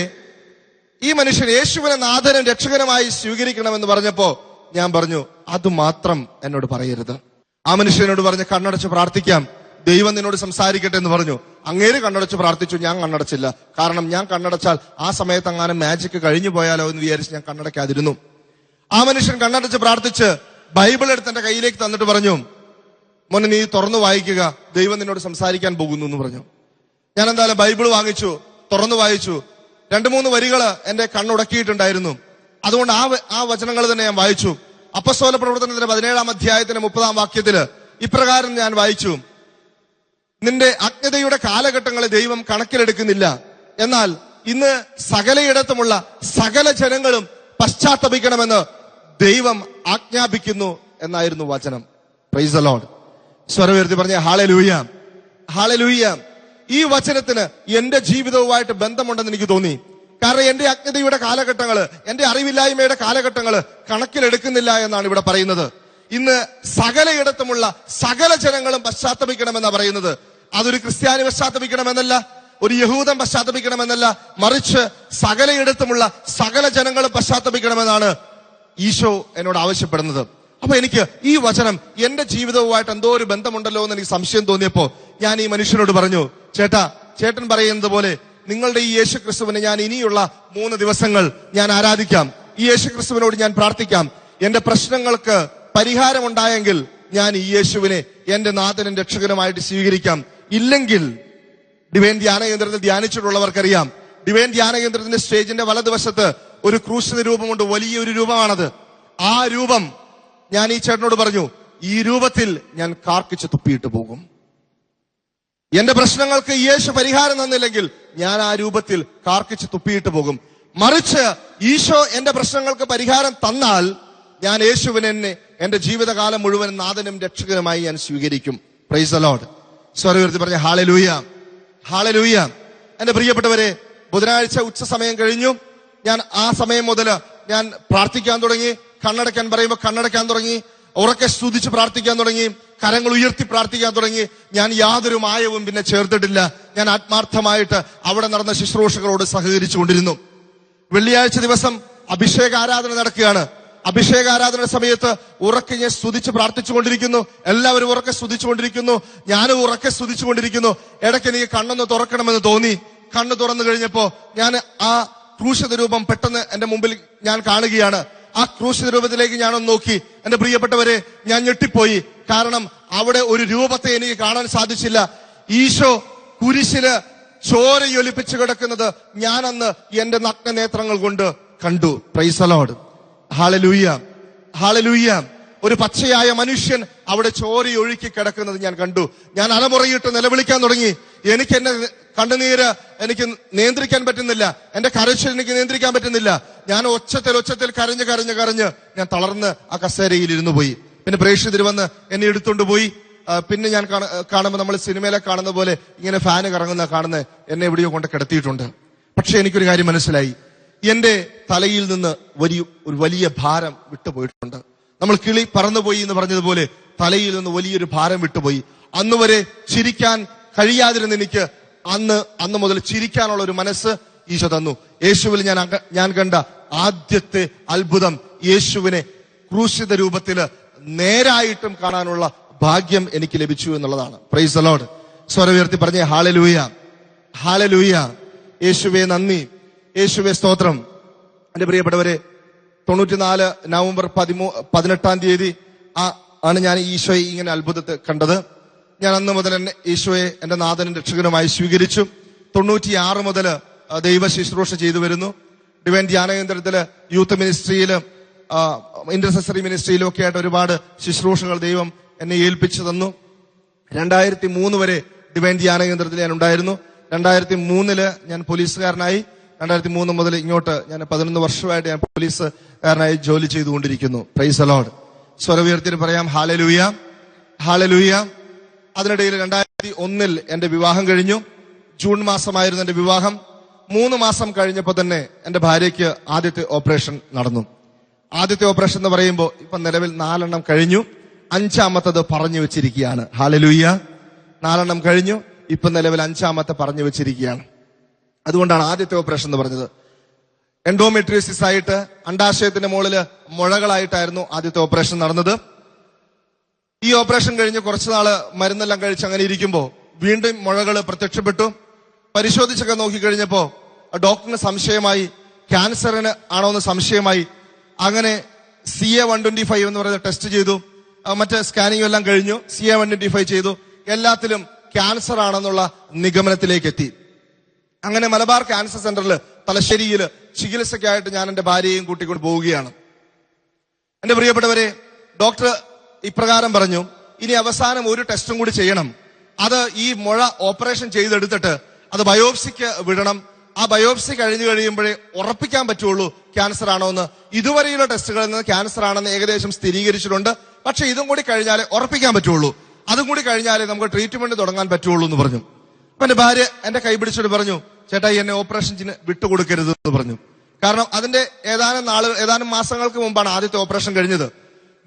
ഈ മനുഷ്യൻ യേശുവിനെ നാഥനും രക്ഷകനുമായി സ്വീകരിക്കണമെന്ന് പറഞ്ഞപ്പോ ഞാൻ പറഞ്ഞു, അത് മാത്രം എന്നോട് പറയരുത്. ആ മനുഷ്യനോട് പറഞ്ഞ് കണ്ണടച്ച് പ്രാർത്ഥിക്കാം, ദൈവം നിന്നോട് സംസാരിക്കട്ടെ എന്ന് പറഞ്ഞു. അങ്ങേര് കണ്ണടച്ച് പ്രാർത്ഥിച്ചു, ഞാൻ കണ്ണടച്ചില്ല. കാരണം ഞാൻ കണ്ണടച്ചാൽ ആ സമയത്ത് അങ്ങാനും മാജിക് കഴിഞ്ഞു പോയാലോ എന്ന് വിചാരിച്ച് ഞാൻ കണ്ണടക്കാതിരുന്നു. ആ മനുഷ്യൻ കണ്ണടച്ച് പ്രാർത്ഥിച്ച് ബൈബിൾ എടുത്ത് എന്റെ കയ്യിലേക്ക് തന്നിട്ട് പറഞ്ഞു, മോനെ നീ തുറന്നു വായിക്കുക, ദൈവം നിന്നോട് സംസാരിക്കാൻ പോകുന്നു എന്ന് പറഞ്ഞു. ഞാൻ എന്തായാലും ബൈബിൾ വാങ്ങിച്ചു, തുറന്നു വായിച്ചു. 2-3 വരികള് എന്റെ കണ്ണുടക്കിയിട്ടുണ്ടായിരുന്നു. അതുകൊണ്ട് ആ വചനങ്ങൾ തന്നെ ഞാൻ വായിച്ചു. അപ്പസ്തോല പ്രവർത്തനത്തിന്റെ 17-ാം അധ്യായത്തിന്റെ 30-ാം വാക്യത്തില് ഇപ്രകാരം ഞാൻ വായിച്ചു, നിന്റെ അജ്ഞതയുടെ കാലഘട്ടങ്ങളെ ദൈവം കണക്കിലെടുക്കുന്നില്ല, എന്നാൽ ഇന്ന് സകലയിടത്തുമുള്ള സകല ജനങ്ങളും പശ്ചാത്തപിക്കണമെന്ന് ദൈവം ആജ്ഞാപിക്കുന്നു എന്നായിരുന്നു വചനം. Price the lord. സ്വരമുയർത്തി പറഞ്ഞ ഹല്ലേലൂയ, ഹല്ലേലൂയ. ഈ വചനത്തിന് എന്റെ ജീവിതവുമായിട്ട് ബന്ധമുണ്ടെന്ന് എനിക്ക് തോന്നി. കാരണം എന്റെ അജ്ഞതയുടെ കാലഘട്ടങ്ങള്, എന്റെ അറിവില്ലായ്മയുടെ കാലഘട്ടങ്ങള് കണക്കിലെടുക്കുന്നില്ല എന്നാണ് ഇവിടെ പറയുന്നത്. ഇന്ന് സകലയിടത്തുമുള്ള സകല ജനങ്ങളും പശ്ചാത്തപിക്കണമെന്നാ പറയുന്നത്. അതൊരു ക്രിസ്ത്യാനി പശ്ചാത്തപിക്കണമെന്നല്ല, ഒരു യഹൂദൻ പശ്ചാത്തപിക്കണമെന്നല്ല, മറിച്ച് സകലയിടത്തുമുള്ള സകല ജനങ്ങളും പശ്ചാത്തപിക്കണമെന്നാണ് ഈശോ എന്നോട് ആവശ്യപ്പെടുന്നത്. അപ്പൊ എനിക്ക് ഈ വചനം എന്റെ ജീവിതവുമായിട്ട് എന്തോ ഒരു ബന്ധമുണ്ടല്ലോ എന്ന് എനിക്ക് സംശയം തോന്നിയപ്പോ ഞാൻ ഈ മനുഷ്യനോട് പറഞ്ഞു, ചേട്ടൻ പറയുന്നത് പോലെ നിങ്ങളുടെ ഈ യേശു ക്രിസ്തുവിനെ ഞാൻ ഇനിയുള്ള 3 ദിവസങ്ങൾ ഞാൻ ആരാധിക്കാം. ഈ യേശു ക്രിസ്തുവിനോട് ഞാൻ പ്രാർത്ഥിക്കാം. എന്റെ പ്രശ്നങ്ങൾക്ക് പരിഹാരമുണ്ടായെങ്കിൽ ഞാൻ ഈ യേശുവിനെ എന്റെ നാഥനും രക്ഷകനുമായിട്ട് സ്വീകരിക്കാം. ഇല്ലെങ്കിൽ ഡിവൈൻ ധ്യാന കേന്ദ്രത്തിൽ ധ്യാനിച്ചിട്ടുള്ളവർക്കറിയാം, ഡിവൈൻ ധ്യാന കേന്ദ്രത്തിന്റെ സ്റ്റേജിന്റെ വലതുവശത്ത് ഒരു ക്രൂശിത രൂപമുണ്ട്. വലിയൊരു രൂപമാണത്. ആ രൂപം ഞാൻ ഈ ചേട്ടനോട് പറഞ്ഞു, ഈ രൂപത്തിൽ ഞാൻ കാർക്കിച്ച് തുപ്പിയിട്ട് പോകും. എന്റെ പ്രശ്നങ്ങൾക്ക് യേശു പരിഹാരം തന്നില്ലെങ്കിൽ ഞാൻ ആ രൂപത്തിൽ കാർക്കിച്ച് തുപ്പിയിട്ട് പോകും. മറിച്ച് ഈശോ എന്റെ പ്രശ്നങ്ങൾക്ക് പരിഹാരം തന്നാൽ ഞാൻ യേശുവിനെ എന്റെ ജീവിതകാലം മുഴുവൻ നാഥനും രക്ഷകനുമായി ഞാൻ സ്വീകരിക്കും. Price the lord. സ്വരം ഉയർത്തി പറഞ്ഞ ഹല്ലേലൂയ, ഹല്ലേലൂയ. എന്റെ പ്രിയപ്പെട്ടവരെ, ബുധനാഴ്ച ഉച്ച സമയം കഴിഞ്ഞു. ഞാൻ ആ സമയം മുതൽ ഞാൻ പ്രാർത്ഥിക്കാൻ തുടങ്ങി. കണ്ണടയ്ക്കാൻ പറയുമ്പോൾ കണ്ണടയ്ക്കാൻ തുടങ്ങി. ഉറക്കെ സ്തുതിച്ച് പ്രാർത്ഥിക്കാൻ തുടങ്ങി. കരങ്ങൾ ഉയർത്തി പ്രാർത്ഥിക്കാൻ തുടങ്ങി. ഞാൻ യാതൊരു മായവും പിന്നെ ചേർത്തിട്ടില്ല. ഞാൻ ആത്മാർത്ഥമായിട്ട് അവിടെ നടന്ന ശുശ്രൂഷകളോട് സഹകരിച്ചു കൊണ്ടിരുന്നു. വെള്ളിയാഴ്ച ദിവസം അഭിഷേക ആരാധന നടക്കുകയാണ്. അഭിഷേക ആരാധന സമയത്ത് ഉറക്കെ ഞാൻ സ്തുതിച്ച് പ്രാർത്ഥിച്ചുകൊണ്ടിരിക്കുന്നു. എല്ലാവരും ഉറക്കെ സ്തുതിച്ചുകൊണ്ടിരിക്കുന്നു. ഞാനും ഉറക്കെ സ്തുതിച്ചുകൊണ്ടിരിക്കുന്നു. ഇടയ്ക്ക് എനിക്ക് കണ്ണൊന്ന് തുറക്കണമെന്ന് തോന്നി. കണ്ണ് തുറന്നു കഴിഞ്ഞപ്പോ ഞാൻ ആ ക്രൂശിത രൂപം പെട്ടെന്ന് എന്റെ മുമ്പിൽ ഞാൻ കാണുകയാണ്. ആ ക്രൂശിത രൂപത്തിലേക്ക് ഞാനൊന്ന് നോക്കി. എന്റെ പ്രിയപ്പെട്ടവരെ, ഞാൻ ഞെട്ടിപ്പോയി. കാരണം അവിടെ ഒരു രൂപത്തെ എനിക്ക് കാണാൻ സാധിച്ചില്ല. ഈശോ കുരിശില് ചോരയൊലിപ്പിച്ച് കിടക്കുന്നത് ഞാൻ അന്ന് എന്റെ നഗ്ന നേത്രങ്ങൾ കൊണ്ട് കണ്ടു. Price the lord. Hallelujah, hallelujah. ഒരു പച്ചയായ മനുഷ്യൻ അവിടെ ചോരയൊഴുക്കി കിടക്കുന്നത് ഞാൻ കണ്ടു. ഞാൻ അലമുറയിട്ട് നിലവിളിക്കാൻ തുടങ്ങി. എനിക്ക് എന്നെ കണ്ണുനീര് എനിക്ക് നിയന്ത്രിക്കാൻ പറ്റുന്നില്ല. എന്റെ കരച്ചിൽ എനിക്ക് നിയന്ത്രിക്കാൻ പറ്റുന്നില്ല. ഞാൻ ഒച്ചത്തിൽ കരഞ്ഞ് ഞാൻ തളർന്ന് ആ കസേരയിൽ ഇരുന്നു പോയി. പിന്നെ പ്രേക്ഷിതർ വന്ന് എന്നെ എടുത്തുകൊണ്ട് പോയി. പിന്നെ ഞാൻ കാണുമ്പോൾ നമ്മൾ സിനിമയിലെ കാണുന്ന പോലെ ഇങ്ങനെ ഫാന് കാണുന്ന എന്നെ എവിടെയോ കൊണ്ട് കിടത്തിയിട്ടുണ്ട്. പക്ഷെ എനിക്കൊരു കാര്യം മനസ്സിലായി. എന്റെ തലയിൽ നിന്ന് ഒരു വലിയ ഭാരം വിട്ടുപോയിട്ടുണ്ട്. നമ്മൾ കിളി പറന്നുപോയി എന്ന് പറഞ്ഞതുപോലെ തലയിൽ നിന്ന് വലിയൊരു ഭാരം വിട്ടുപോയി. അന്ന് വരെ ചിരിക്കാൻ കഴിയാതിരുന്ന എനിക്ക് അന്ന് മുതൽ ചിരിക്കാനുള്ള ഒരു മനസ്സ് ഈശോ തന്നു. യേശുവിൽ ഞാൻ കണ്ട ആദ്യത്തെ അത്ഭുതം യേശുവിനെ ക്രൂശിത രൂപത്തില് നേരായിട്ടും കാണാനുള്ള ഭാഗ്യം എനിക്ക് ലഭിച്ചു എന്നുള്ളതാണ്. Price the lord. സ്വരം ഉയർത്തി പറഞ്ഞേ ഹല്ലേലൂയ, ഹല്ലേലൂയ. യേശുവേ നന്ദി, യേശുവേ സ്തോത്രം. എന്റെ പ്രിയപ്പെട്ടവരെ, 94 നവംബർ 18 തീയതി ആണ് ഞാൻ ഈശോയെ ഇങ്ങനെ അത്ഭുതത്തെ കണ്ടത്. ഞാൻ അന്ന് മുതൽ എന്നെ ഈശോയെ എന്റെ നാഥനും രക്ഷകനുമായി സ്വീകരിച്ചു. 96 മുതൽ ദൈവ ശുശ്രൂഷ ചെയ്തു വരുന്നു. ഡിവൈൻ ധ്യാന കേന്ദ്രത്തില്, യൂത്ത് മിനിസ്ട്രിയിലും ഇന്റർസെസറി മിനിസ്ട്രിയിലും ഒക്കെ ആയിട്ട് ഒരുപാട് ശുശ്രൂഷകൾ ദൈവം എന്നെ ഏൽപ്പിച്ചു തന്നു. 2003 വരെ ഡിവൈൻ ധ്യാന കേന്ദ്രത്തിൽ ഞാൻ ഉണ്ടായിരുന്നു. 2003 ഞാൻ പോലീസുകാരനായി. 2003 മുതൽ ഇങ്ങോട്ട് ഞാൻ 11 വർഷമായിട്ട് ഞാൻ പോലീസുകാരനായി ജോലി ചെയ്തുകൊണ്ടിരിക്കുന്നു. Price the lord. സ്വരം ഉയർത്തി പറയാം ഹല്ലേലൂയ, ഹല്ലേലൂയ. അതിനിടയിൽ 2001 എന്റെ വിവാഹം കഴിഞ്ഞു. ജൂൺ മാസമായിരുന്നു എന്റെ വിവാഹം. 3 മാസം കഴിഞ്ഞപ്പോൾ തന്നെ എന്റെ ഭാര്യയ്ക്ക് ആദ്യത്തെ ഓപ്പറേഷൻ നടന്നു. ആദ്യത്തെ ഓപ്പറേഷൻ എന്ന് പറയുമ്പോൾ ഇപ്പൊ നിലവിൽ 4 കഴിഞ്ഞു. 5ാമത്തത് പറഞ്ഞു വെച്ചിരിക്കുകയാണ്. ഹല്ലേലൂയ. 4 കഴിഞ്ഞു. ഇപ്പൊ നിലവിൽ 5ാമത്തെ പറഞ്ഞു വെച്ചിരിക്കുകയാണ്. അതുകൊണ്ടാണ് ആദ്യത്തെ ഓപ്പറേഷൻ എന്ന് പറഞ്ഞത്. എൻഡോമെട്രിയോസിസ് ആയിട്ട് അണ്ടാശയത്തിന്റെ മുകളില് മുഴകളായിട്ടായിരുന്നു ആദ്യത്തെ ഓപ്പറേഷൻ നടന്നത്. ഈ ഓപ്പറേഷൻ കഴിഞ്ഞ് കുറച്ചുനാള് മരുന്നെല്ലാം കഴിച്ച് അങ്ങനെ ഇരിക്കുമ്പോ വീണ്ടും മുഴകൾ പ്രത്യക്ഷപ്പെട്ടു. പരിശോധിച്ചൊക്കെ നോക്കിക്കഴിഞ്ഞപ്പോ ഡോക്ടറിന് സംശയമായി, ക്യാൻസറിന് ആണോ എന്ന് സംശയമായി. അങ്ങനെ CA-125 എന്ന് പറയുന്ന ടെസ്റ്റ് ചെയ്തു. മറ്റ് സ്കാനിങ് എല്ലാം കഴിഞ്ഞു. CA-125 ചെയ്തു. എല്ലാത്തിലും ക്യാൻസർ ആണെന്നുള്ള നിഗമനത്തിലേക്ക് എത്തി. അങ്ങനെ മലബാർ ക്യാൻസർ സെന്ററിൽ തലശ്ശേരിയിൽ ചികിത്സയ്ക്കായിട്ട് ഞാൻ എന്റെ ഭാര്യയെയും കൂട്ടിക്കൊണ്ട് പോവുകയാണ്. എന്റെ പ്രിയപ്പെട്ടവരെ, ഡോക്ടർ ഇപ്രകാരം പറഞ്ഞു, ഇനി അവസാനം ഒരു ടെസ്റ്റും കൂടി ചെയ്യണം. അത് ഈ മുഴ ഓപ്പറേഷൻ ചെയ്തെടുത്തിട്ട് അത് ബയോപ്സിക്ക് വിടണം. ആ ബയോപ്സി കഴിഞ്ഞു കഴിയുമ്പോഴേ ഉറപ്പിക്കാൻ പറ്റുള്ളൂ ക്യാൻസർ ആണോ എന്ന്. ഇതുവരെയുള്ള ടെസ്റ്റുകളിൽ നിന്ന് ക്യാൻസർ ആണെന്ന് ഏകദേശം സ്ഥിരീകരിച്ചിട്ടുണ്ട്. പക്ഷെ ഇതും കൂടി കഴിഞ്ഞാലേ ഉറപ്പിക്കാൻ പറ്റുള്ളൂ. അതും കൂടി കഴിഞ്ഞാലേ നമുക്ക് ട്രീറ്റ്മെന്റ് തുടങ്ങാൻ പറ്റുള്ളൂ എന്ന് പറഞ്ഞു. അപ്പൊ എന്റെ ഭാര്യ എന്റെ കൈ പിടിച്ചിട്ട് പറഞ്ഞു, ചേട്ടാ എന്നെ ഓപ്പറേഷന് വിട്ടുകൊടുക്കരുത് എന്ന് പറഞ്ഞു. കാരണം അതിന്റെ ഏതാനും മാസങ്ങൾക്ക് മുമ്പാണ് ആദ്യത്തെ ഓപ്പറേഷൻ കഴിഞ്ഞത്.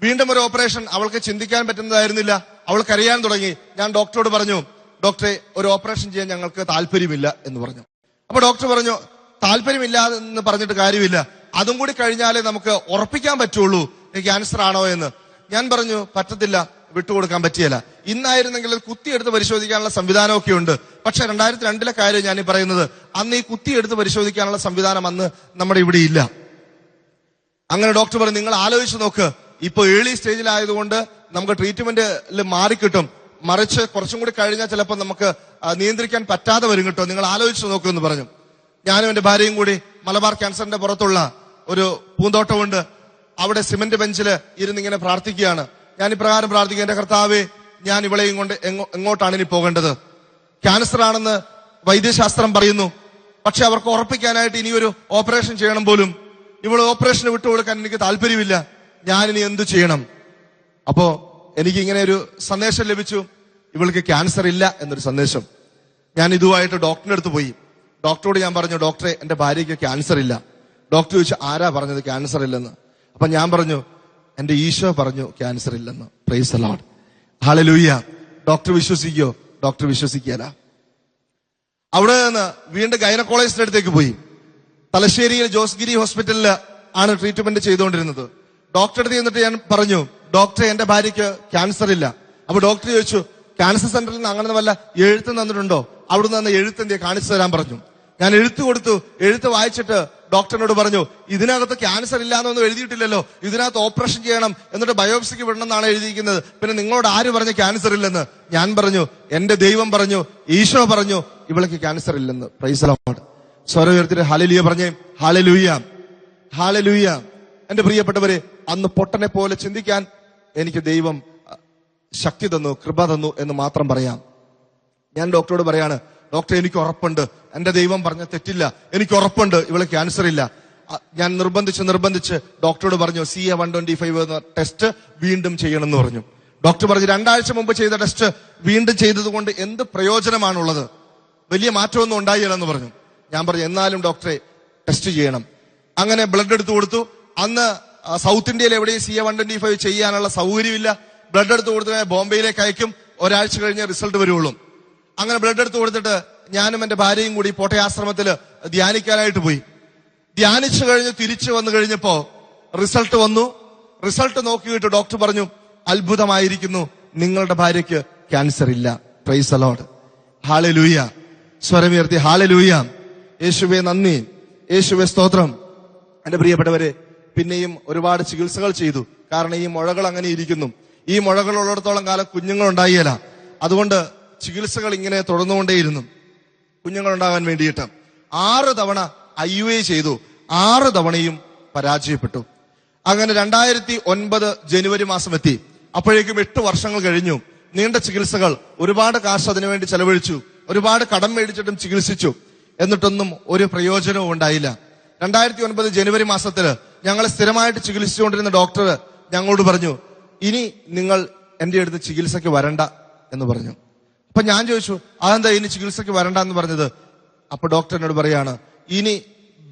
വീണ്ടും ഒരു ഓപ്പറേഷൻ അവൾക്ക് ചിന്തിക്കാൻ പറ്റുന്നതായിരുന്നില്ല. അവൾക്ക് അറിയാൻ തുടങ്ങി. ഞാൻ ഡോക്ടറോട് പറഞ്ഞു, ഡോക്ടറെ ഒരു ഓപ്പറേഷൻ ചെയ്യാൻ ഞങ്ങൾക്ക് താല്പര്യമില്ല എന്ന് പറഞ്ഞു. അപ്പൊ ഡോക്ടർ പറഞ്ഞു, താല്പര്യമില്ല എന്ന് പറഞ്ഞിട്ട് കാര്യമില്ല, അതും കൂടി കഴിഞ്ഞാലേ നമുക്ക് ഉറപ്പിക്കാൻ പറ്റുള്ളൂ ക്യാൻസർ ആണോ എന്ന്. ഞാൻ പറഞ്ഞു, പറ്റത്തില്ല, വിട്ടുകൊടുക്കാൻ പറ്റിയല്ല. ഇന്നായിരുന്നെങ്കിൽ കുത്തിയെടുത്ത് പരിശോധിക്കാനുള്ള സംവിധാനമൊക്കെ ഉണ്ട്. പക്ഷെ 2002 കാര്യം ഞാൻ ഈ പറയുന്നത്. അന്ന് ഈ കുത്തിയെടുത്ത് പരിശോധിക്കാനുള്ള സംവിധാനം അന്ന് നമ്മുടെ ഇവിടെ ഇല്ല. അങ്ങനെ ഡോക്ടർ പറഞ്ഞു, നിങ്ങൾ ആലോചിച്ച് നോക്ക്, ഇപ്പൊ ഏർലി സ്റ്റേജിലായതുകൊണ്ട് നമുക്ക് ട്രീറ്റ്മെന്റിൽ മാറിക്കിട്ടും. മറിച്ച് കുറച്ചും കൂടി കഴിഞ്ഞാൽ ചിലപ്പോൾ നമുക്ക് നിയന്ത്രിക്കാൻ പറ്റാതെ വരും കേട്ടോ, നിങ്ങൾ ആലോചിച്ച് നോക്കൂ എന്ന് പറഞ്ഞു. ഞാനും എന്റെ ഭാര്യയും കൂടി മലബാർ ക്യാൻസറിന്റെ പുറത്തുള്ള ഒരു പൂന്തോട്ടമുണ്ട്, അവിടെ സിമന്റ് ബെഞ്ചില് ഇരുന്നിങ്ങനെ പ്രാർത്ഥിക്കുകയാണ്. ഞാൻ ഇപ്രകാരം പ്രാർത്ഥിക്കും, എന്റെ കർത്താവേ, ഞാൻ ഇവളെയും കൊണ്ട് എങ്ങോട്ടാണ് ഇനി പോകേണ്ടത്? ക്യാൻസർ ആണെന്ന് വൈദ്യശാസ്ത്രം പറയുന്നു. പക്ഷെ അവർക്ക് ഉറപ്പിക്കാനായിട്ട് ഇനിയൊരു ഓപ്പറേഷൻ ചെയ്യണം പോലും. ഇവള് ഓപ്പറേഷന് വിട്ടുകൊടുക്കാൻ എനിക്ക് താല്പര്യമില്ല. ഞാൻ ഇനി എന്തു ചെയ്യണം? അപ്പോ എനിക്ക് ഇങ്ങനെ ഒരു സന്ദേശം ലഭിച്ചു, ഇവൾക്ക് ക്യാൻസർ ഇല്ല എന്നൊരു സന്ദേശം. ഞാൻ ഇതുമായിട്ട് ഡോക്ടറിന്റെ അടുത്ത് പോയി. ഡോക്ടറോട് ഞാൻ പറഞ്ഞു, ഡോക്ടറെ, എന്റെ ഭാര്യയ്ക്ക് ക്യാൻസർ ഇല്ല. ഡോക്ടർ ചോദിച്ചു, ആരാ പറഞ്ഞത് ക്യാൻസർ ഇല്ലെന്ന്? അപ്പൊ ഞാൻ പറഞ്ഞു, എന്റെ ഈശോ പറഞ്ഞു ക്യാൻസർ ഇല്ലെന്ന്. Praise the lord, hallelujah. Doctor വിശ്വസിക്കോ? ഡോക്ടർ വിശ്വസിക്കല. അവിടെ നിന്ന് വീണ്ടും ഗൈനക്കോളജിസ്റ്റിന്റെ അടുത്തേക്ക് പോയി. തലശ്ശേരിയിൽ ജോസ്ഗിരി ഹോസ്പിറ്റലിൽ ആണ് ട്രീറ്റ്മെന്റ് ചെയ്തുകൊണ്ടിരുന്നത്. ഡോക്ടറെ അടുത്ത് ചെന്നിട്ട് ഞാൻ പറഞ്ഞു, ഡോക്ടറെ, എന്റെ ഭാര്യയ്ക്ക് ക്യാൻസർ ഇല്ല. അപ്പൊ ഡോക്ടർ ചോദിച്ചു, ക്യാൻസർ സെന്ററിൽ നിന്ന് അങ്ങനെ വല്ല എഴുത്ത് തന്നിട്ടുണ്ടോ? അവിടുന്ന് തന്നെ എഴുത്ത് എന്തിയെ കാണിച്ചു തരാൻ പറഞ്ഞു. ഞാൻ എഴുത്ത് കൊടുത്തു. എഴുത്ത് വായിച്ചിട്ട് ഡോക്ടറിനോട് പറഞ്ഞു, ഇതിനകത്ത് ക്യാൻസർ ഇല്ലാന്നൊന്നും എഴുതിയിട്ടില്ലല്ലോ, ഇതിനകത്ത് ഓപ്പറേഷൻ ചെയ്യണം, എന്നിട്ട് ബയോപ്സിക്ക് വിടണം എന്നാണ് എഴുതിയിരിക്കുന്നത്. പിന്നെ നിങ്ങളോട് ആര് പറഞ്ഞു ക്യാൻസർ ഇല്ലെന്ന്? ഞാൻ പറഞ്ഞു, എന്റെ ദൈവം പറഞ്ഞു, ഈശോ പറഞ്ഞു ഇവൾക്ക് ക്യാൻസർ ഇല്ലെന്ന്. Praise the lord. സ്വരം ഉയർത്തിട്ട് ഹല്ലേലൂയ പറഞ്ഞേ. Hallelujah, hallelujah. എന്റെ പ്രിയപ്പെട്ടവരെ, അന്ന് പൊട്ടനെ പോലെ ചിന്തിക്കാൻ എനിക്ക് ദൈവം ശക്തി തന്നു, കൃപ തന്നു എന്ന് മാത്രം പറയാം. ഞാൻ ഡോക്ടറോട് പറയാണ്, ഡോക്ടർ, എനിക്ക് ഉറപ്പുണ്ട്, എന്റെ ദൈവം പറഞ്ഞ തെറ്റില്ല, എനിക്ക് ഉറപ്പുണ്ട് ഇവള് ക്യാൻസർ ഇല്ല. ഞാൻ നിർബന്ധിച്ച് ഡോക്ടറോട് പറഞ്ഞു, CA-125 എന്ന ടെസ്റ്റ് വീണ്ടും ചെയ്യണമെന്ന് പറഞ്ഞു. ഡോക്ടർ പറഞ്ഞു, 2 ആഴ്ച മുമ്പ് ചെയ്ത ടെസ്റ്റ് വീണ്ടും ചെയ്തത് കൊണ്ട് എന്ത് പ്രയോജനമാണുള്ളത്? വലിയ മാറ്റമൊന്നും ഉണ്ടായില്ലെന്ന് പറഞ്ഞു. ഞാൻ പറഞ്ഞു, എന്നാലും ഡോക്ടറെ ടെസ്റ്റ് ചെയ്യണം. അങ്ങനെ ബ്ലഡ് എടുത്തു കൊടുത്തു. അന്ന് സൗത്ത് ഇന്ത്യയിൽ എവിടെയും CA-125 ചെയ്യാനുള്ള സൗകര്യമില്ല. ബ്ലഡ് എടുത്ത് കൊടുത്ത് ബോംബെയിലേക്ക് അയക്കും, ഒരാഴ്ച കഴിഞ്ഞ് റിസൾട്ട് വരുള്ളൂ. അങ്ങനെ ബ്ലഡ് എടുത്ത് കൊടുത്തിട്ട് ഞാനും എന്റെ ഭാര്യയും കൂടി പോട്ടയാശ്രമത്തിൽ ധ്യാനിക്കാനായിട്ട് പോയി. ധ്യാനിച്ചു കഴിഞ്ഞ് തിരിച്ചു വന്നു കഴിഞ്ഞപ്പോ റിസൾട്ട് വന്നു. റിസൾട്ട് നോക്കിയിട്ട് ഡോക്ടർ പറഞ്ഞു, അത്ഭുതമായിരിക്കുന്നു, നിങ്ങളുടെ ഭാര്യയ്ക്ക് ക്യാൻസർ ഇല്ല. Praise the lord, hallelujah. സ്വരമുയർത്തി ഹല്ലേലൂയ. യേശുവേ നന്ദി, യേശുവേ സ്തോത്രം. എന്റെ പ്രിയപ്പെട്ടവരെ, പിന്നെയും ഒരുപാട് ചികിത്സകൾ ചെയ്തു. കാരണം ഈ മുഴകൾ അങ്ങനെ ഇരിക്കുന്നു. ഈ മുഴകൾ ഉള്ളിടത്തോളം കാലം കുഞ്ഞുങ്ങൾ ഉണ്ടായില്ല. അതുകൊണ്ട് ചികിത്സകൾ ഇങ്ങനെ തുടർന്നുകൊണ്ടേയിരുന്നു കുഞ്ഞുങ്ങൾ ഉണ്ടാകാൻ വേണ്ടിയിട്ട്. 6 തവണ IUI ചെയ്തു. 6 തവണയും പരാജയപ്പെട്ടു. അങ്ങനെ 2009 ജനുവരി മാസം എത്തി. അപ്പോഴേക്കും 8 വർഷങ്ങൾ കഴിഞ്ഞു. നീണ്ട ചികിത്സകൾ, ഒരുപാട് കാശ് അതിനുവേണ്ടി ചെലവഴിച്ചു, ഒരുപാട് കടം മേടിച്ചിട്ടും ചികിത്സിച്ചു. എന്നിട്ടൊന്നും ഒരു പ്രയോജനവും ഉണ്ടായില്ല. 2009 ജനുവരി മാസത്തില് ഞങ്ങൾ സ്ഥിരമായിട്ട് ചികിത്സിച്ചുകൊണ്ടിരുന്ന ഡോക്ടർ ഞങ്ങളോട് പറഞ്ഞു, ഇനി നിങ്ങൾ എന്റെ അടുത്ത് ചികിത്സയ്ക്ക് വരണ്ട എന്ന് പറഞ്ഞു. അപ്പൊ ഞാൻ ചോദിച്ചു, അതെന്താ ഇനി ചികിത്സയ്ക്ക് വരണ്ട എന്ന് പറഞ്ഞത്? അപ്പൊ ഡോക്ടർ എന്നോട് പറയാണ്, ഇനി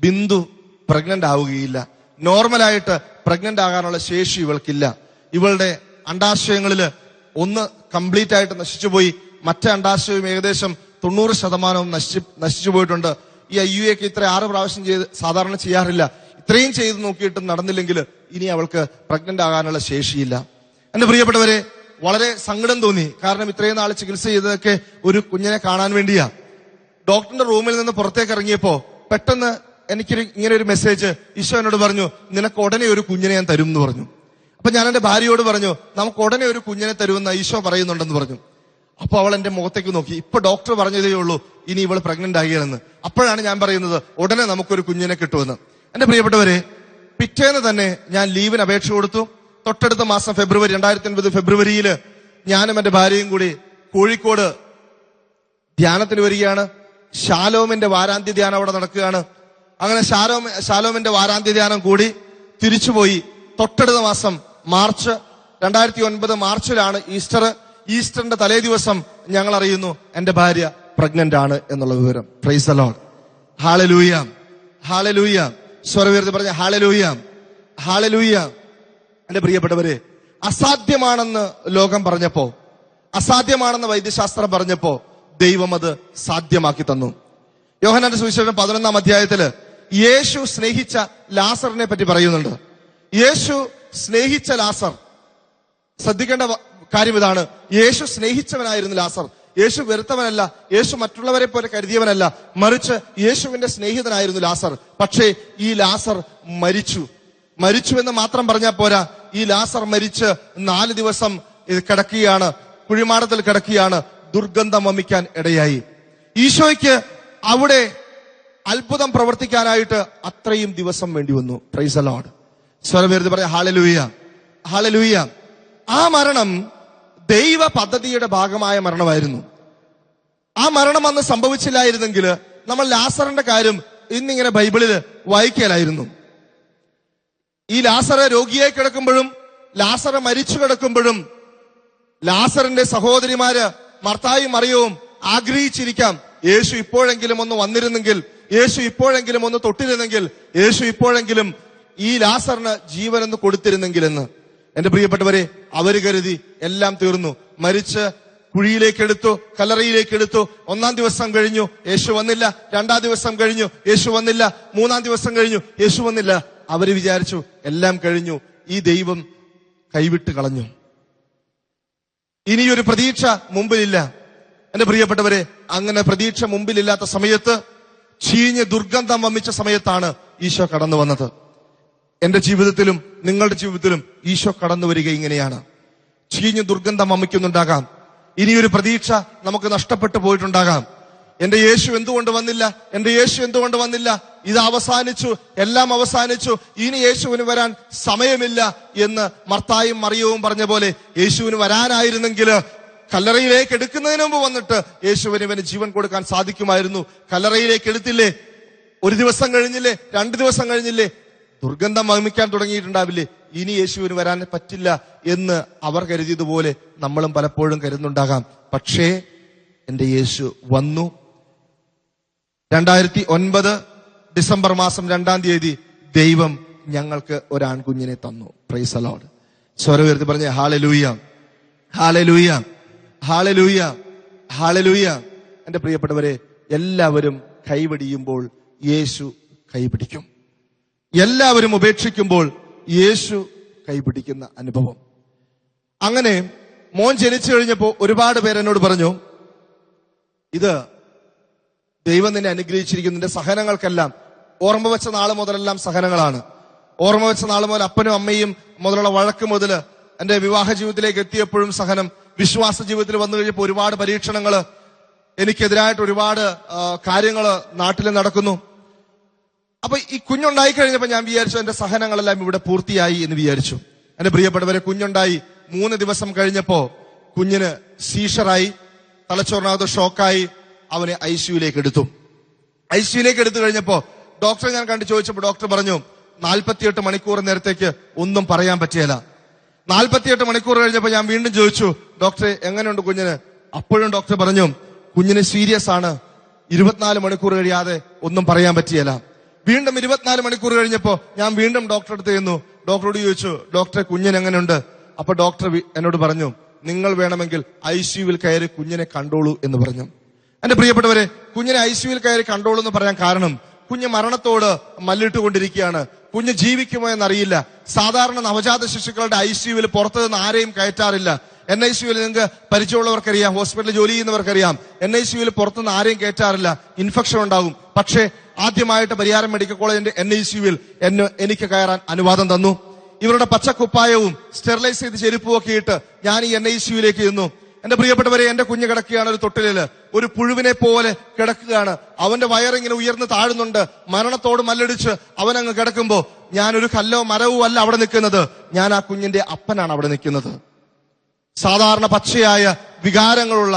ബിന്ദു പ്രഗ്നന്റ് ആവുകയില്ല, നോർമലായിട്ട് പ്രഗ്നന്റ് ആകാനുള്ള ശേഷി ഇവൾക്കില്ല. ഇവളുടെ അണ്ടാശയങ്ങളില് ഒന്ന് കംപ്ലീറ്റ് ആയിട്ട് നശിച്ചുപോയി, മറ്റേ അണ്ടാശയവും ഏകദേശം 90% നശിച്ചു പോയിട്ടുണ്ട്. ഈ IUI ഒക്കെ ഇത്ര 6 പ്രാവശ്യം ചെയ്ത് സാധാരണ ചെയ്യാറില്ല. ഇത്രയും ചെയ്ത് നോക്കിയിട്ടും നടന്നില്ലെങ്കിൽ ഇനി അവൾക്ക് പ്രഗ്നന്റ് ആകാനുള്ള ശേഷിയില്ല. എന്റെ പ്രിയപ്പെട്ടവരെ, വളരെ സങ്കടം തോന്നി. കാരണം ഇത്രയും നാൾ ചികിത്സ ചെയ്തതൊക്കെ ഒരു കുഞ്ഞിനെ കാണാൻ വേണ്ടിയാ. ഡോക്ടറിന്റെ റൂമിൽ നിന്ന് പുറത്തേക്ക് ഇറങ്ങിയപ്പോ പെട്ടെന്ന് എനിക്കൊരു ഇങ്ങനെ ഒരു മെസ്സേജ് ഈശോ എന്നോട് പറഞ്ഞു, നിനക്ക് ഉടനെ ഒരു കുഞ്ഞിനെ ഞാൻ തരും എന്ന് പറഞ്ഞു. അപ്പൊ ഞാൻ എന്റെ ഭാര്യയോട് പറഞ്ഞു, നമുക്ക് ഉടനെ ഒരു കുഞ്ഞിനെ തരുമെന്ന് ഈശോ പറയുന്നുണ്ടെന്ന് പറഞ്ഞു. അപ്പൊ അവൾ എന്റെ മുഖത്തേക്ക് നോക്കി. ഇപ്പൊ ഡോക്ടർ പറഞ്ഞതേ ഉള്ളൂ ഇനി ഇവൾ പ്രഗ്നന്റ് ആകുകയാണെന്ന്. അപ്പോഴാണ് ഞാൻ പറയുന്നത് ഉടനെ നമുക്കൊരു കുഞ്ഞിനെ കിട്ടുമെന്ന്. എന്റെ പ്രിയപ്പെട്ടവരെ, പിറ്റേന്ന് തന്നെ ഞാൻ ലീവിന് അപേക്ഷ കൊടുത്തു. തൊട്ടടുത്ത മാസം 2009 ഫെബ്രുവരിയിൽ ഞാനും എന്റെ ഭാര്യയും കൂടി കോഴിക്കോട് ധ്യാനത്തിന് വരികയാണ്. ശാലോമിന്റെ വാരാന്ത്യ ധ്യാനം അവിടെ നടക്കുകയാണ്. അങ്ങനെ ശാലോമിന്റെ വാരാന്ത്യ ധ്യാനം കൂടി തിരിച്ചുപോയി. തൊട്ടടുത്ത മാസം 2009 മാർച്ചിലാണ് ഈസ്റ്റർ. ഈസ്റ്ററിന്റെ തലേ ദിവസം ഞങ്ങൾ അറിയുന്നു എന്റെ ഭാര്യ പ്രഗ്നന്റ് ആണ് എന്നുള്ള വിവരം. Praise the lord, hallelujah, hallelujah. സ്വരമുയർത്തി പറഞ്ഞ ഹല്ലേലൂയ, ഹല്ലേലൂയ. എന്റെ പ്രിയപ്പെട്ടവരെ, അസാധ്യമാണെന്ന് ലോകം പറഞ്ഞപ്പോ, അസാധ്യമാണെന്ന് വൈദ്യശാസ്ത്രം പറഞ്ഞപ്പോ ദൈവം അത് സാധ്യമാക്കി തന്നു. യോഹന്നാന്റെ സുവിശേഷം 11-ാം അധ്യായത്തില് യേശു സ്നേഹിച്ച ലാസറിനെ പറ്റി പറയുന്നുണ്ട്. യേശു സ്നേഹിച്ച ലാസർ, ശ്രദ്ധിക്കേണ്ട കാര്യം ഇതാണ്, യേശു സ്നേഹിച്ചവനായിരുന്നു ലാസർ. യേശു വെറുത്തവനല്ല, യേശു മറ്റുള്ളവരെ പോലെ കരുതിയവനല്ല, മറിച്ച് യേശുവിന്റെ സ്നേഹിതനായിരുന്നു ലാസർ. പക്ഷേ ഈ ലാസർ മരിച്ചു എന്ന് മാത്രം പറഞ്ഞാൽ പോരാ. ഈ ലാസർ മരിച്ച് 4 ദിവസം കിടക്കുകയാണ്, കുഴിമാടത്തിൽ കിടക്കുകയാണ്. ദുർഗന്ധം വമിക്കാൻ ഇടയായി. ഈശോയ്ക്ക് അവിടെ അത്ഭുതം പ്രവർത്തിക്കാനായിട്ട് അത്രയും ദിവസം വേണ്ടി വന്നു. Price the lord. സ്വരമുയർത്തി പറയാം ഹല്ലേലൂയ, ഹല്ലേലൂയ. ആ മരണം ദൈവ പദ്ധതിയുടെ ഭാഗമായ മരണമായിരുന്നു. ആ മരണം അന്ന് സംഭവിച്ചില്ലായിരുന്നെങ്കിൽ നമ്മൾ ലാസറിന്റെ കാര്യം ഇന്നിങ്ങനെ ബൈബിളിൽ വായിക്കലായിരുന്നു. ഈ ലാസറ് രോഗിയായി കിടക്കുമ്പോഴും ലാസറ് മരിച്ചു കിടക്കുമ്പോഴും ലാസറിന്റെ സഹോദരിമാര് മർത്തായും മറിയവും ആഗ്രഹിച്ചിരിക്കാം, യേശു ഇപ്പോഴെങ്കിലും ഒന്ന് വന്നിരുന്നെങ്കിൽ, യേശു ഇപ്പോഴെങ്കിലും ഒന്ന് തൊട്ടിരുന്നെങ്കിൽ, യേശു ഇപ്പോഴെങ്കിലും ഈ ലാസറിന് ജീവനൊന്ന് കൊടുത്തിരുന്നെങ്കിൽ എന്ന്. എന്റെ പ്രിയപ്പെട്ടവരെ, അവര് കരുതി എല്ലാം തീർന്നു, മരിച്ച് കുഴിയിലേക്ക് എടുത്തു, കല്ലറയിലേക്ക് എടുത്തു. 1-ാം ദിവസം കഴിഞ്ഞു, യേശു വന്നില്ല. 2-ാം ദിവസം കഴിഞ്ഞു, യേശു വന്നില്ല. 3-ാം ദിവസം കഴിഞ്ഞു, യേശു വന്നില്ല. അവര് വിചാരിച്ചു എല്ലാം കഴിഞ്ഞു, ഈ ദൈവം കൈവിട്ട് കളഞ്ഞു, ഇനിയൊരു പ്രതീക്ഷ മുമ്പിലില്ല. എന്റെ പ്രിയപ്പെട്ടവരെ, അങ്ങനെ പ്രതീക്ഷ മുമ്പിലില്ലാത്ത സമയത്ത്, ചീഞ്ഞ് ദുർഗന്ധം വമിച്ച സമയത്താണ് ഈശോ കടന്നു വന്നത്. എന്റെ ജീവിതത്തിലും നിങ്ങളുടെ ജീവിതത്തിലും ഈശോ കടന്നു വരിക ഇങ്ങനെയാണ്. ചീഞ്ഞ് ദുർഗന്ധം വമിക്കുന്നുണ്ടാകാം, ഇനിയൊരു പ്രതീക്ഷ നമുക്ക് നഷ്ടപ്പെട്ടു പോയിട്ടുണ്ടാകാം. എന്റെ യേശു എന്തുകൊണ്ട് വന്നില്ല, എന്റെ യേശു എന്തുകൊണ്ട് വന്നില്ല, ഇത് അവസാനിച്ചു, എല്ലാം അവസാനിച്ചു, ഇനി യേശുവിന് വരാൻ സമയമില്ല എന്ന് മർത്തായും മറിയവും പറഞ്ഞ പോലെ യേശുവിന് വരാനായിരുന്നെങ്കിൽ കല്ലറയിലേക്ക് എടുക്കുന്നതിന് മുമ്പ് വന്നിട്ട് യേശുവിന് ഇവന് ജീവൻ കൊടുക്കാൻ സാധിക്കുമായിരുന്നു. കല്ലറയിലേക്ക് എടുത്തില്ലേ, 1 ദിവസം കഴിഞ്ഞില്ലേ, 2 ദിവസം കഴിഞ്ഞില്ലേ, ദുർഗന്ധം വമിക്കാൻ തുടങ്ങിയിട്ടുണ്ടാവില്ലേ, ഇനി യേശുവിന് വരാൻ പറ്റില്ല എന്ന് അവർ കരുതിയതുപോലെ നമ്മളും പലപ്പോഴും കരുതുന്നുണ്ടാകാം. പക്ഷേ എന്റെ യേശു വന്നു. 2009 ഡിസംബർ മാസം 2-ാം തീയതി ദൈവം ഞങ്ങൾക്ക് ഒരു ആൺകുഞ്ഞിനെ തന്നു. Price the lord. സ്വരം ഉയർത്തി പറഞ്ഞേ ഹല്ലേലൂയ, ഹല്ലേലൂയ, ഹല്ലേലൂയ, ഹല്ലേലൂയ. എന്റെ പ്രിയപ്പെട്ടവരെ, എല്ലാവരും കൈവടിയുമ്പോൾ യേശു കൈപിടിക്കും. എല്ലാവരും ഉപേക്ഷിക്കുമ്പോൾ യേശു കൈപിടിക്കുന്ന അനുഭവം. അങ്ങനെ മോൻ ജനിച്ചു കഴിഞ്ഞപ്പോ ഒരുപാട് പേര് എന്നോട് പറഞ്ഞു, ഇത് ദൈവം നിന്നെ അനുഗ്രഹിച്ചിരിക്കുന്നു, നിന്റെ സഹനങ്ങൾക്കെല്ലാം ഓർമ്മ വെച്ച നാൾ മുതലെല്ലാം സഹനങ്ങളാണ്. ഓർമ്മ വെച്ച നാൾ മുതൽ അപ്പനും അമ്മയും മുതലുള്ള വഴക്ക് മുതൽ എന്റെ വിവാഹ ജീവിതത്തിലേക്ക് എത്തിയപ്പോഴും സഹനം, വിശ്വാസ ജീവിതത്തിൽ വന്നു കഴിഞ്ഞപ്പോൾ ഒരുപാട് പരീക്ഷണങ്ങള്, എനിക്കെതിരായിട്ട് ഒരുപാട് കാര്യങ്ങള് നാട്ടിൽ നടക്കുന്നു. അപ്പൊ ഈ കുഞ്ഞുണ്ടായി കഴിഞ്ഞപ്പോ ഞാൻ വിചാരിച്ചു എന്റെ സഹനങ്ങളെല്ലാം ഇവിടെ പൂർത്തിയായി എന്ന് വിചാരിച്ചു. എന്റെ പ്രിയപ്പെട്ടവരെ, കുഞ്ഞുണ്ടായി 3 ദിവസം കഴിഞ്ഞപ്പോ കുഞ്ഞിന് സീഷറായി, തലച്ചോറിനകത്ത് ഷോക്കായി. അവനെ ICUലേക്ക് എടുത്തു. ICUലേക്ക് എടുത്തു കഴിഞ്ഞപ്പോ ഡോക്ടറെ ഞാൻ കണ്ടു ചോദിച്ചപ്പോ ഡോക്ടർ പറഞ്ഞു 48 മണിക്കൂർ നേരത്തേക്ക് ഒന്നും പറയാൻ പറ്റിയല്ല. 48 മണിക്കൂർ കഴിഞ്ഞപ്പോ ഞാൻ വീണ്ടും ചോദിച്ചു, ഡോക്ടറെ എങ്ങനെയുണ്ട് കുഞ്ഞിന്? അപ്പോഴും ഡോക്ടർ പറഞ്ഞു കുഞ്ഞിന് സീരിയസ് ആണ്, 24 മണിക്കൂർ കഴിയാതെ ഒന്നും പറയാൻ പറ്റിയല്ല. വീണ്ടും 24 മണിക്കൂർ കഴിഞ്ഞപ്പോ ഞാൻ വീണ്ടും ഡോക്ടറെ അടുത്ത് ചെന്നു. ഡോക്ടറോട് ചോദിച്ചു, ഡോക്ടറെ കുഞ്ഞിന് എങ്ങനെയുണ്ട്? അപ്പൊ ഡോക്ടർ എന്നോട് പറഞ്ഞു, നിങ്ങൾ വേണമെങ്കിൽ ICUവിൽ കയറി കുഞ്ഞിനെ കണ്ടോളൂ എന്ന് പറഞ്ഞു. എന്റെ പ്രിയപ്പെട്ടവരെ, കുഞ്ഞിനെ ICUവിൽ കയറി കണ്ടോളൂ എന്ന് പറയാൻ കാരണം, കുഞ്ഞ് മരണത്തോട് മല്ലിട്ടുകൊണ്ടിരിക്കുകയാണ്. കുഞ്ഞ് ജീവിക്കുമോ എന്നറിയില്ല. സാധാരണ നവജാത ശിശുക്കളുടെ ICUവിൽ പുറത്തു നിന്ന് ആരെയും കയറ്റാറില്ല. NICUവിൽ നിങ്ങൾക്ക് പരിചയമുള്ളവർക്കറിയാം, ഹോസ്പിറ്റലിൽ ജോലി ചെയ്യുന്നവർക്കറിയാം, NICUവിൽ പുറത്തുനിന്ന് ആരെയും കയറ്റാറില്ല, ഇൻഫെക്ഷൻ ഉണ്ടാകും. പക്ഷേ ആദ്യമായിട്ട് പരിയാരം മെഡിക്കൽ കോളേജിന്റെ NICUവിൽ എനിക്ക് കയറാൻ അനുവാദം തന്നു. ഇവരുടെ പച്ചക്കുപ്പായവും സ്റ്റെറിലൈസ് ചെയ്ത് ചെരുപ്പും ഒക്കെ ഇട്ട് ഞാൻ ഈ NICUവിലേക്ക് ചെന്നു. എന്റെ പ്രിയപ്പെട്ടവരെ, എന്റെ കുഞ്ഞ് കിടക്കുകയാണ് ഒരു തൊട്ടിലില്, ഒരു പുഴുവിനെ പോലെ കിടക്കുകയാണ്. അവന്റെ വയറിങ്ങനെ ഉയർന്ന് താഴുന്നുണ്ട്. മരണത്തോട് മല്ലടിച്ച് അവനങ്ങ് കിടക്കുമ്പോ ഞാനൊരു കല്ലോ മരവോ അല്ല അവിടെ നിൽക്കുന്നത്, ഞാൻ ആ കുഞ്ഞിന്റെ അപ്പനാണ് അവിടെ നിൽക്കുന്നത്. സാധാരണ പച്ചയായ വികാരങ്ങളുള്ള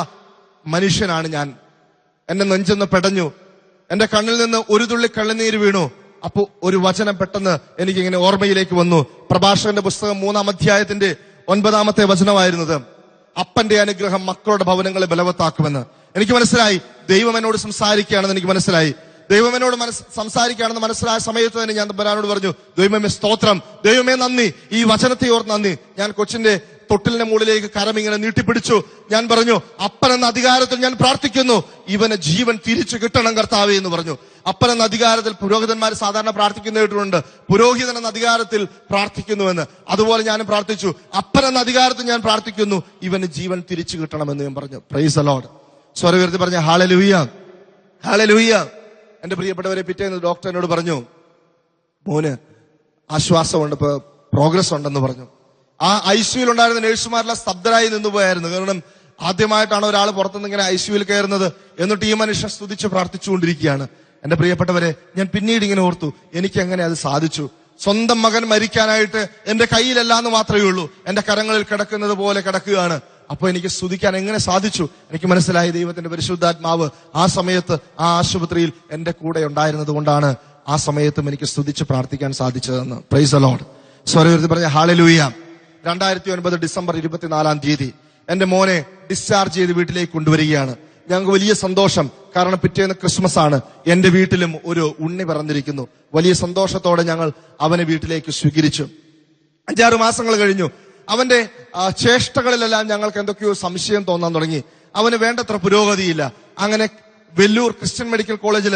മനുഷ്യനാണ് ഞാൻ. എന്നെ നെഞ്ചെന്ന് പെടഞ്ഞു, എന്റെ കണ്ണിൽ നിന്ന് ഒരു തുള്ളി കണ്ണുനീര് വീണു. അപ്പോ ഒരു വചനം പെട്ടെന്ന് എനിക്കിങ്ങനെ ഓർമ്മയിലേക്ക് വന്നു. പ്രഭാഷകന്റെ പുസ്തകം 3-ാം അധ്യായത്തിന്റെ 9-ാമത്തെ വചനമായിരുന്നത്. അപ്പന്റെ അനുഗ്രഹം മക്കളുടെ ഭവനങ്ങളെ ബലവത്താക്കുമെന്ന് എനിക്ക് മനസ്സിലായി. ദൈവം എന്നോട് സംസാരിക്കുകയാണെന്ന് എനിക്ക് മനസ്സിലായി. ദൈവം എന്നോട് സംസാരിക്കുകയാണെന്ന് മനസ്സിലായ സമയത്ത് തന്നെ ഞാൻ തമ്പുരാനോട് പറഞ്ഞു, ദൈവമേ സ്തോത്രം, ദൈവമേ നന്ദി, ഈ വചനത്തെ ഓർത്ത് നന്ദി. ഞാൻ കൊച്ചിന്റെ തൊട്ടിലിന്റെ മുകളിലേക്ക് കരം ഇങ്ങനെ നീട്ടിപ്പിടിച്ചു. ഞാൻ പറഞ്ഞു, അപ്പൻ എന്ന അധികാരത്തിൽ ഞാൻ പ്രാർത്ഥിക്കുന്നു, ഇവന് ജീവൻ തിരിച്ചു കിട്ടണം കർത്താവേ എന്ന് പറഞ്ഞു. അപ്പൻ എന്ന അധികാരത്തിൽ പുരോഹിതന്മാർ സാധാരണ പ്രാർത്ഥിക്കുന്നതായിട്ടുണ്ട്, പുരോഹിതൻ എന്ന അധികാരത്തിൽ പ്രാർത്ഥിക്കുന്നുവെന്ന്. അതുപോലെ ഞാനും പ്രാർത്ഥിച്ചു, അപ്പൻ എന്ന അധികാരത്തിൽ ഞാൻ പ്രാർത്ഥിക്കുന്നു, ഇവന് ജീവൻ തിരിച്ചു കിട്ടണമെന്ന് ഞാൻ പറഞ്ഞു. Price the lord. സ്വരം ഉയർത്തി പറഞ്ഞ ഹല്ലേലൂയ, ഹല്ലേലൂയ. എന്റെ പ്രിയപ്പെട്ടവരെ, പിറ്റേന്ന് ഡോക്ടർ എന്നോട് പറഞ്ഞു, മോന് ആശ്വാസമുണ്ട്, ഇപ്പൊ പ്രോഗ്രസ് ഉണ്ടെന്ന് പറഞ്ഞു. ആ ICUവിൽ ഉണ്ടായിരുന്ന നഴ്സുമാരെല്ലാം സ്തബ്ധരായി നിന്നുപോയായിരുന്നു. കാരണം ആദ്യമായിട്ടാണ് ഒരാൾ പുറത്തുനിന്ന് ഇങ്ങനെ ICUവിൽ കയറുന്നത്. എന്നിട്ട് ഈ മനുഷ്യൻ സ്തുതിച്ച് പ്രാർത്ഥിച്ചുകൊണ്ടിരിക്കുകയാണ്. എന്റെ പ്രിയപ്പെട്ടവരെ, ഞാൻ പിന്നീട് ഇങ്ങനെ ഓർത്തു, എനിക്ക് എങ്ങനെ അത് സാധിച്ചു? സ്വന്തം മകൻ മരിക്കാനായിട്ട് എന്റെ കയ്യിലല്ല എന്ന് മാത്രമേ ഉള്ളൂ, എന്റെ കരങ്ങളിൽ കിടക്കുന്നത് പോലെ കിടക്കുകയാണ്. അപ്പൊ എനിക്ക് സ്തുതിക്കാൻ എങ്ങനെ സാധിച്ചു? എനിക്ക് മനസ്സിലായി, ദൈവത്തിന്റെ പരിശുദ്ധാത്മാവ് ആ സമയത്ത് ആ ആശുപത്രിയിൽ എന്റെ കൂടെ ഉണ്ടായിരുന്നത് കൊണ്ടാണ് ആ സമയത്തും എനിക്ക് സ്തുതിച്ച് പ്രാർത്ഥിക്കാൻ സാധിച്ചതെന്ന്. Price the Lord. സ്വരത്തിൽ പറഞ്ഞ ഹല്ലേലൂയ. 2009 ഡിസംബർ 24 എന്റെ മോനെ ഡിസ്ചാർജ് ചെയ്ത് വീട്ടിലേക്ക് കൊണ്ടുവരികയാണ്. ഞങ്ങൾക്ക് വലിയ സന്തോഷം, കാരണം പിറ്റേന്ന് ക്രിസ്മസ് ആണ്. എന്റെ വീട്ടിലും ഒരു ഉണ്ണി പിറന്നിരിക്കുന്നു. വലിയ സന്തോഷത്തോടെ ഞങ്ങൾ അവനെ വീട്ടിലേക്ക് സ്വീകരിച്ചു. 5-6 മാസങ്ങൾ കഴിഞ്ഞു. അവന്റെ ചേഷ്ടകളിലെല്ലാം ഞങ്ങൾക്ക് എന്തൊക്കെയോ സംശയം തോന്നാൻ തുടങ്ങി. അവന് വേണ്ടത്ര പുരോഗതിയില്ല. അങ്ങനെ വെല്ലൂർ ക്രിസ്ത്യൻ മെഡിക്കൽ കോളേജിൽ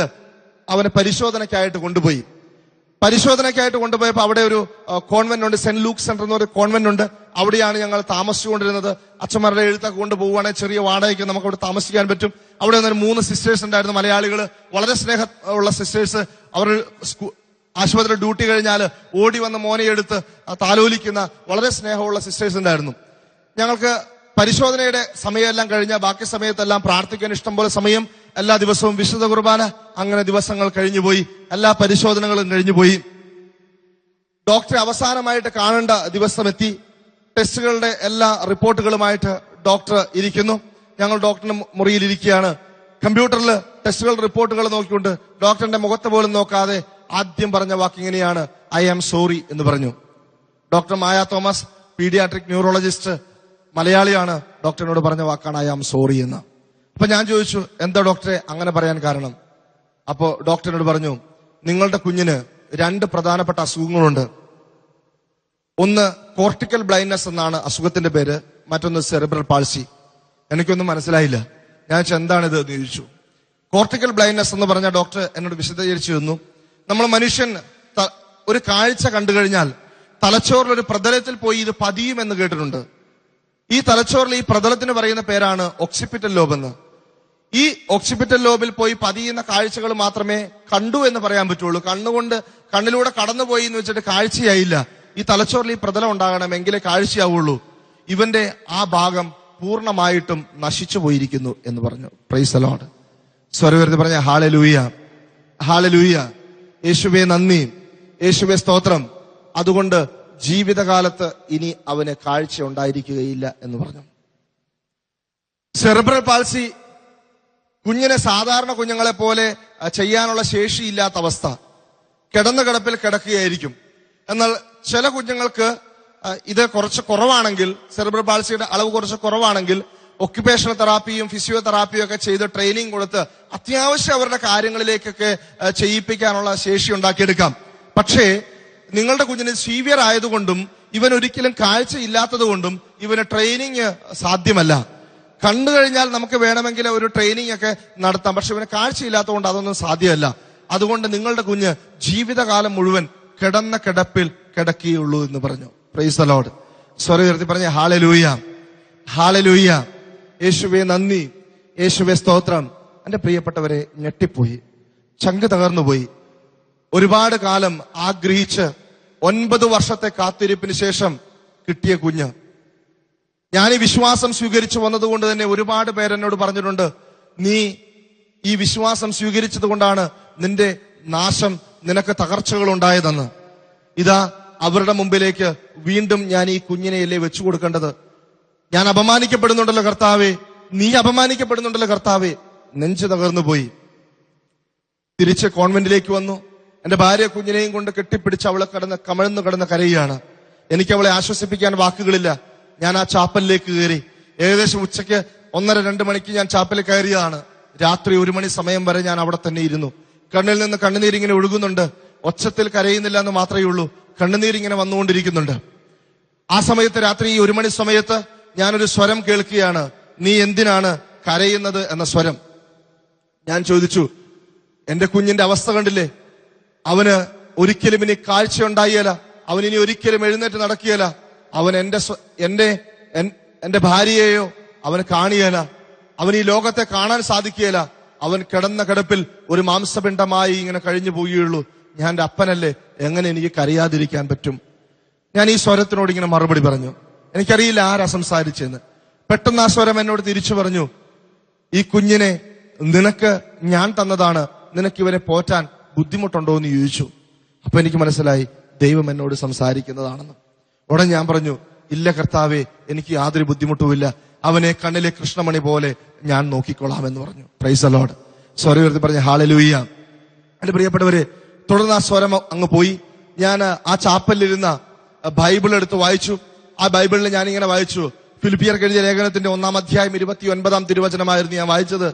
അവനെ പരിശോധനയ്ക്കായിട്ട് കൊണ്ടുപോയി. പരിശോധനയ്ക്കായിട്ട് കൊണ്ടുപോയപ്പോൾ അവിടെ ഒരു കോൺവെന്റ് ഉണ്ട്, സെന്റ് ലൂക്ക് സെന്റർ എന്ന് പറയുന്ന കോൺവെന്റ് ഉണ്ട്. അവിടെയാണ് ഞങ്ങൾ താമസിച്ചുകൊണ്ടിരുന്നത്. അച്ഛന്മാരുടെ എഴുത്തൊക്കെ കൊണ്ടുപോവുകയാണെങ്കിൽ ചെറിയ വാടകയ്ക്ക് നമുക്ക് അവിടെ താമസിക്കാൻ പറ്റും. അവിടെ നിന്ന് 3 സിസ്റ്റേഴ്സ് ഉണ്ടായിരുന്നു, മലയാളികൾ, വളരെ സ്നേഹമുള്ള സിസ്റ്റേഴ്സ്. അവർ ആശുപത്രി ഡ്യൂട്ടി കഴിഞ്ഞാൽ ഓടി വന്ന മോനെ എടുത്ത് താലോലിക്കുന്ന വളരെ സ്നേഹമുള്ള സിസ്റ്റേഴ്സ് ഉണ്ടായിരുന്നു. ഞങ്ങൾക്ക് പരിശോധനയുടെ സമയമെല്ലാം കഴിഞ്ഞ ബാക്കി സമയത്തെല്ലാം പ്രാർത്ഥിക്കാൻ ഇഷ്ടംപോലെ സമയം, എല്ലാ ദിവസവും വിശുദ്ധ കുർബാന, അങ്ങനെ ദിവസങ്ങൾ കഴിഞ്ഞുപോയി. എല്ലാ പരിശോധനകളും കഴിഞ്ഞുപോയി. ഡോക്ടറെ അവസാനമായിട്ട് കാണേണ്ട ദിവസം എത്തി. ടെസ്റ്റുകളുടെ എല്ലാ റിപ്പോർട്ടുകളുമായിട്ട് ഡോക്ടർ ഇരിക്കുന്നു. ഞങ്ങൾ ഡോക്ടറിന്റെ മുറിയിൽ ഇരിക്കുകയാണ്. കമ്പ്യൂട്ടറിൽ ടെസ്റ്റുകൾ റിപ്പോർട്ടുകൾ നോക്കിക്കൊണ്ട് ഡോക്ടറിന്റെ മുഖത്ത് പോലും നോക്കാതെ ആദ്യം പറഞ്ഞ വാക്ക് ഇങ്ങനെയാണ്, ഐ ആം സോറി എന്ന് പറഞ്ഞു. ഡോക്ടർ മായ തോമസ്, പീഡിയാട്രിക് ന്യൂറോളജിസ്റ്റ്, മലയാളിയാണ്. ഡോക്ടറിനോട് പറഞ്ഞ വാക്കാണ് ഐ ആം സോറി എന്ന്. അപ്പൊ ഞാൻ ചോദിച്ചു, എന്താ ഡോക്ടറെ അങ്ങനെ പറയാൻ കാരണം? അപ്പോ ഡോക്ടറിനോട് പറഞ്ഞു, നിങ്ങളുടെ കുഞ്ഞിന് 2 പ്രധാനപ്പെട്ട അസുഖങ്ങളുണ്ട്. ഒന്ന് കോർട്ടിക്കൽ ബ്ലൈൻഡ്നെസ് എന്നാണ് അസുഖത്തിന്റെ പേര്, മറ്റൊന്ന് സെറിബ്രൽ പാൾസി. എനിക്കൊന്നും മനസ്സിലായില്ല. ഞാൻ എന്താണിത് എന്ന് ചോദിച്ചു. കോർട്ടിക്കൽ ബ്ലൈൻഡ്നെസ് എന്ന് പറഞ്ഞ ഡോക്ടർ എന്നോട് വിശദീകരിച്ചു തന്നു. നമ്മൾ മനുഷ്യൻ ഒരു കാഴ്ച കണ്ടു കഴിഞ്ഞാൽ തലച്ചോറിൽ ഒരു പ്രതലത്തിൽ പോയി ഇത് പതിയുമെന്ന് കേട്ടിട്ടുണ്ട്. ഈ തലച്ചോറിൽ ഈ പ്രതലത്തിന് പറയുന്ന പേരാണ് ഒക്സിപിറ്റൽ ലോബ് എന്ന്. ഈ ഒക്സിപിറ്റൽ ലോബിൽ പോയി പതിയുന്ന കാഴ്ചകൾ മാത്രമേ കണ്ടു എന്ന് പറയാൻ പറ്റുള്ളൂ. കണ്ണിലൂടെ കടന്നുപോയി എന്ന് വെച്ചിട്ട് കാഴ്ചയായില്ല. ഈ തലച്ചോറിൽ ഈ പ്രതലം ഉണ്ടാകണമെങ്കിലേ കാഴ്ചയാവുള്ളൂ. ഇവന്റെ ആ ഭാഗം പൂർണ്ണമായിട്ടും നശിച്ചു പോയിരിക്കുന്നു എന്ന് പറഞ്ഞു. Price the lord. സ്വരവേർത്തി പറഞ്ഞ ഹല്ലേലൂയ, ഹല്ലേലൂയ. യേശുവേ നന്ദി, യേശുവേ സ്തോത്രം. അതുകൊണ്ട് ജീവിതകാലത്ത് ഇനി അവന് കാഴ്ച ഉണ്ടായിരിക്കുകയില്ല എന്ന് പറഞ്ഞു. സെറിബ്രൽ പാൾസി കുഞ്ഞിനെ സാധാരണ കുഞ്ഞുങ്ങളെ പോലെ ചെയ്യാനുള്ള ശേഷിയില്ലാത്ത അവസ്ഥ. കിടന്ന കിടപ്പിൽ കിടക്കുകയായിരിക്കും. എന്നാൽ ചില കുഞ്ഞുങ്ങൾക്ക് ഇത് കുറച്ച് കുറവാണെങ്കിൽ, സെറിബ്രൽ പാൾസിയുടെ അളവ് കുറച്ച് കുറവാണെങ്കിൽ ഒക്യുപേഷണൽ തെറാപ്പിയും ഫിസിയോതെറാപ്പിയും ഒക്കെ ചെയ്ത് ട്രെയിനിങ് കൊടുത്ത് അത്യാവശ്യം അവരുടെ കാര്യങ്ങളിലേക്കൊക്കെ ചെയ്യിപ്പിക്കാനുള്ള ശേഷി ഉണ്ടാക്കിയെടുക്കാം. പക്ഷേ നിങ്ങളുടെ കുഞ്ഞിന് സീവിയർ ആയതുകൊണ്ടും ഇവൻ ഒരിക്കലും കാഴ്ച ഇല്ലാത്തത് കൊണ്ടും ഇവന് ട്രെയിനിങ് സാധ്യമല്ല. കണ്ടു കഴിഞ്ഞാൽ നമുക്ക് വേണമെങ്കിൽ ഒരു ട്രെയിനിങ് ഒക്കെ നടത്താം. പക്ഷെ ഇവന് കാഴ്ചയില്ലാത്തതുകൊണ്ട് അതൊന്നും സാധ്യമല്ല. അതുകൊണ്ട് നിങ്ങളുടെ കുഞ്ഞ് ജീവിതകാലം മുഴുവൻ കിടന്ന കിടപ്പിൽ കിടക്കുകയുള്ളൂ എന്ന് പറഞ്ഞു. Price the lord. സ്വരം ഉയർത്തി പറഞ്ഞ ഹല്ലേലൂയ, ഹല്ലേലൂയ. യേശുവേ നന്ദി, യേശുവേ സ്തോത്രം. എന്റെ പ്രിയപ്പെട്ടവരെ, ഞെട്ടിപ്പോയി, ചങ്ക് തകർന്നുപോയി. ഒരുപാട് കാലം ആഗ്രഹിച്ച് 9 വർഷത്തെ കാത്തിരിപ്പിന് ശേഷം കിട്ടിയ കുഞ്ഞ്. ഞാൻ ഈ വിശ്വാസം സ്വീകരിച്ചു വന്നതുകൊണ്ട് തന്നെ ഒരുപാട് പേരെന്നോട് പറഞ്ഞിട്ടുണ്ട്, നീ ഈ വിശ്വാസം സ്വീകരിച്ചത് കൊണ്ടാണ് നിന്റെ നാശം, നിനക്ക് തകർച്ചകൾ ഉണ്ടായതെന്ന്. ഇതാ അവരുടെ മുമ്പിലേക്ക് വീണ്ടും ഞാൻ ഈ കുഞ്ഞിനെയല്ലേ വെച്ചു കൊടുക്കേണ്ടത്. ഞാൻ അപമാനിക്കപ്പെടുന്നുണ്ടല്ലോ കർത്താവേ, നീ അപമാനിക്കപ്പെടുന്നുണ്ടല്ലോ കർത്താവേ. നെഞ്ചു തകർന്നു പോയി. തിരിച്ച് കോൺവെന്റിലേക്ക് വന്നു. എന്റെ ഭാര്യ കുഞ്ഞിനെയും കൊണ്ട് കെട്ടിപ്പിടിച്ച് അവളെ കമഴ്ന്നു കിടന്ന് കരയുകയാണ്. എനിക്ക് അവളെ ആശ്വസിപ്പിക്കാൻ വാക്കുകളില്ല. ഞാൻ ആ ചാപ്പലിലേക്ക് കയറി. ഏകദേശം ഉച്ചയ്ക്ക് 1:30-2 മണിക്ക് ഞാൻ ചാപ്പലിൽ കയറിയതാണ്. രാത്രി 1 മണി സമയം വരെ ഞാൻ അവിടെ തന്നെ ഇരുന്നു. കണ്ണിൽ നിന്ന് കണ്ണുനീരിങ്ങനെ ഒഴുകുന്നുണ്ട്. ഒച്ചത്തിൽ കരയുന്നില്ല എന്ന് മാത്രമേ ഉള്ളൂ, കണ്ണുനീരിങ്ങനെ വന്നുകൊണ്ടിരിക്കുന്നുണ്ട്. ആ സമയത്ത് രാത്രി 1 മണി സമയത്ത് ഞാനൊരു സ്വരം കേൾക്കുകയാണ്, നീ എന്തിനാണ് കരയുന്നത് എന്ന സ്വരം. ഞാൻ ചോദിച്ചു, എന്റെ കുഞ്ഞിന്റെ അവസ്ഥ കണ്ടില്ലേ? അവന് ഒരിക്കലും ഇനി കാഴ്ച ഉണ്ടായില്ല. അവനിനി ഒരിക്കലും എഴുന്നേറ്റ് നടക്കുകയില്ല. അവൻ എന്റെ ഭാര്യയെയോ അവന് കാണിയല്ല. അവൻ ഈ ലോകത്തെ കാണാൻ സാധിക്കുകയില്ല. അവൻ കിടന്ന കിടപ്പിൽ ഒരു മാംസപിണ്ഡമായി ഇങ്ങനെ കഴിഞ്ഞു പോവുകയുള്ളൂ. ഞാൻ എന്റെ അപ്പനല്ലേ, എങ്ങനെ എനിക്ക് കരയാതിരിക്കാൻ പറ്റും? ഞാൻ ഈ സ്വരത്തിനോട് ഇങ്ങനെ മറുപടി പറഞ്ഞു. എനിക്കറിയില്ല ആരാ സംസാരിച്ചെന്ന്. പെട്ടെന്ന് ആ സ്വരം എന്നോട് തിരിച്ചു പറഞ്ഞു, ഈ കുഞ്ഞിനെ നിനക്ക് ഞാൻ തന്നതാണ്, നിനക്ക് ഇവനെ പോറ്റാൻ ബുദ്ധിമുട്ടുണ്ടോ എന്ന് ചോദിച്ചു. അപ്പൊ എനിക്ക് മനസ്സിലായി, ദൈവം എന്നോട് സംസാരിക്കുന്നതാണെന്ന്. ഉടൻ ഞാൻ പറഞ്ഞു, ഇല്ല കർത്താവേ, എനിക്ക് യാതൊരു ബുദ്ധിമുട്ടുമില്ല, അവനെ കണ്ണിലെ കൃഷ്ണമണി പോലെ ഞാൻ നോക്കിക്കൊള്ളാം എന്ന് പറഞ്ഞു. Price the lord. സ്വരം ഉയർത്തി പറഞ്ഞ ഹല്ലേലൂയ. എന്റെ പ്രിയപ്പെട്ടവരെ, തുടർന്ന് ആ സ്വരം അങ്ങ് പോയി. ഞാൻ ആ ചാപ്പലിലിരുന്ന ബൈബിൾ എടുത്ത് വായിച്ചു. ആ ബൈബിളിൽ ഞാൻ ഇങ്ങനെ വായിച്ചു, ഫിലിപ്പിയർക്ക് എഴുതിയ ലേഖനത്തിന്റെ 1-ാം അധ്യായം 29-ാം തിരുവചനമായിരുന്നു ഞാൻ വായിച്ചത്.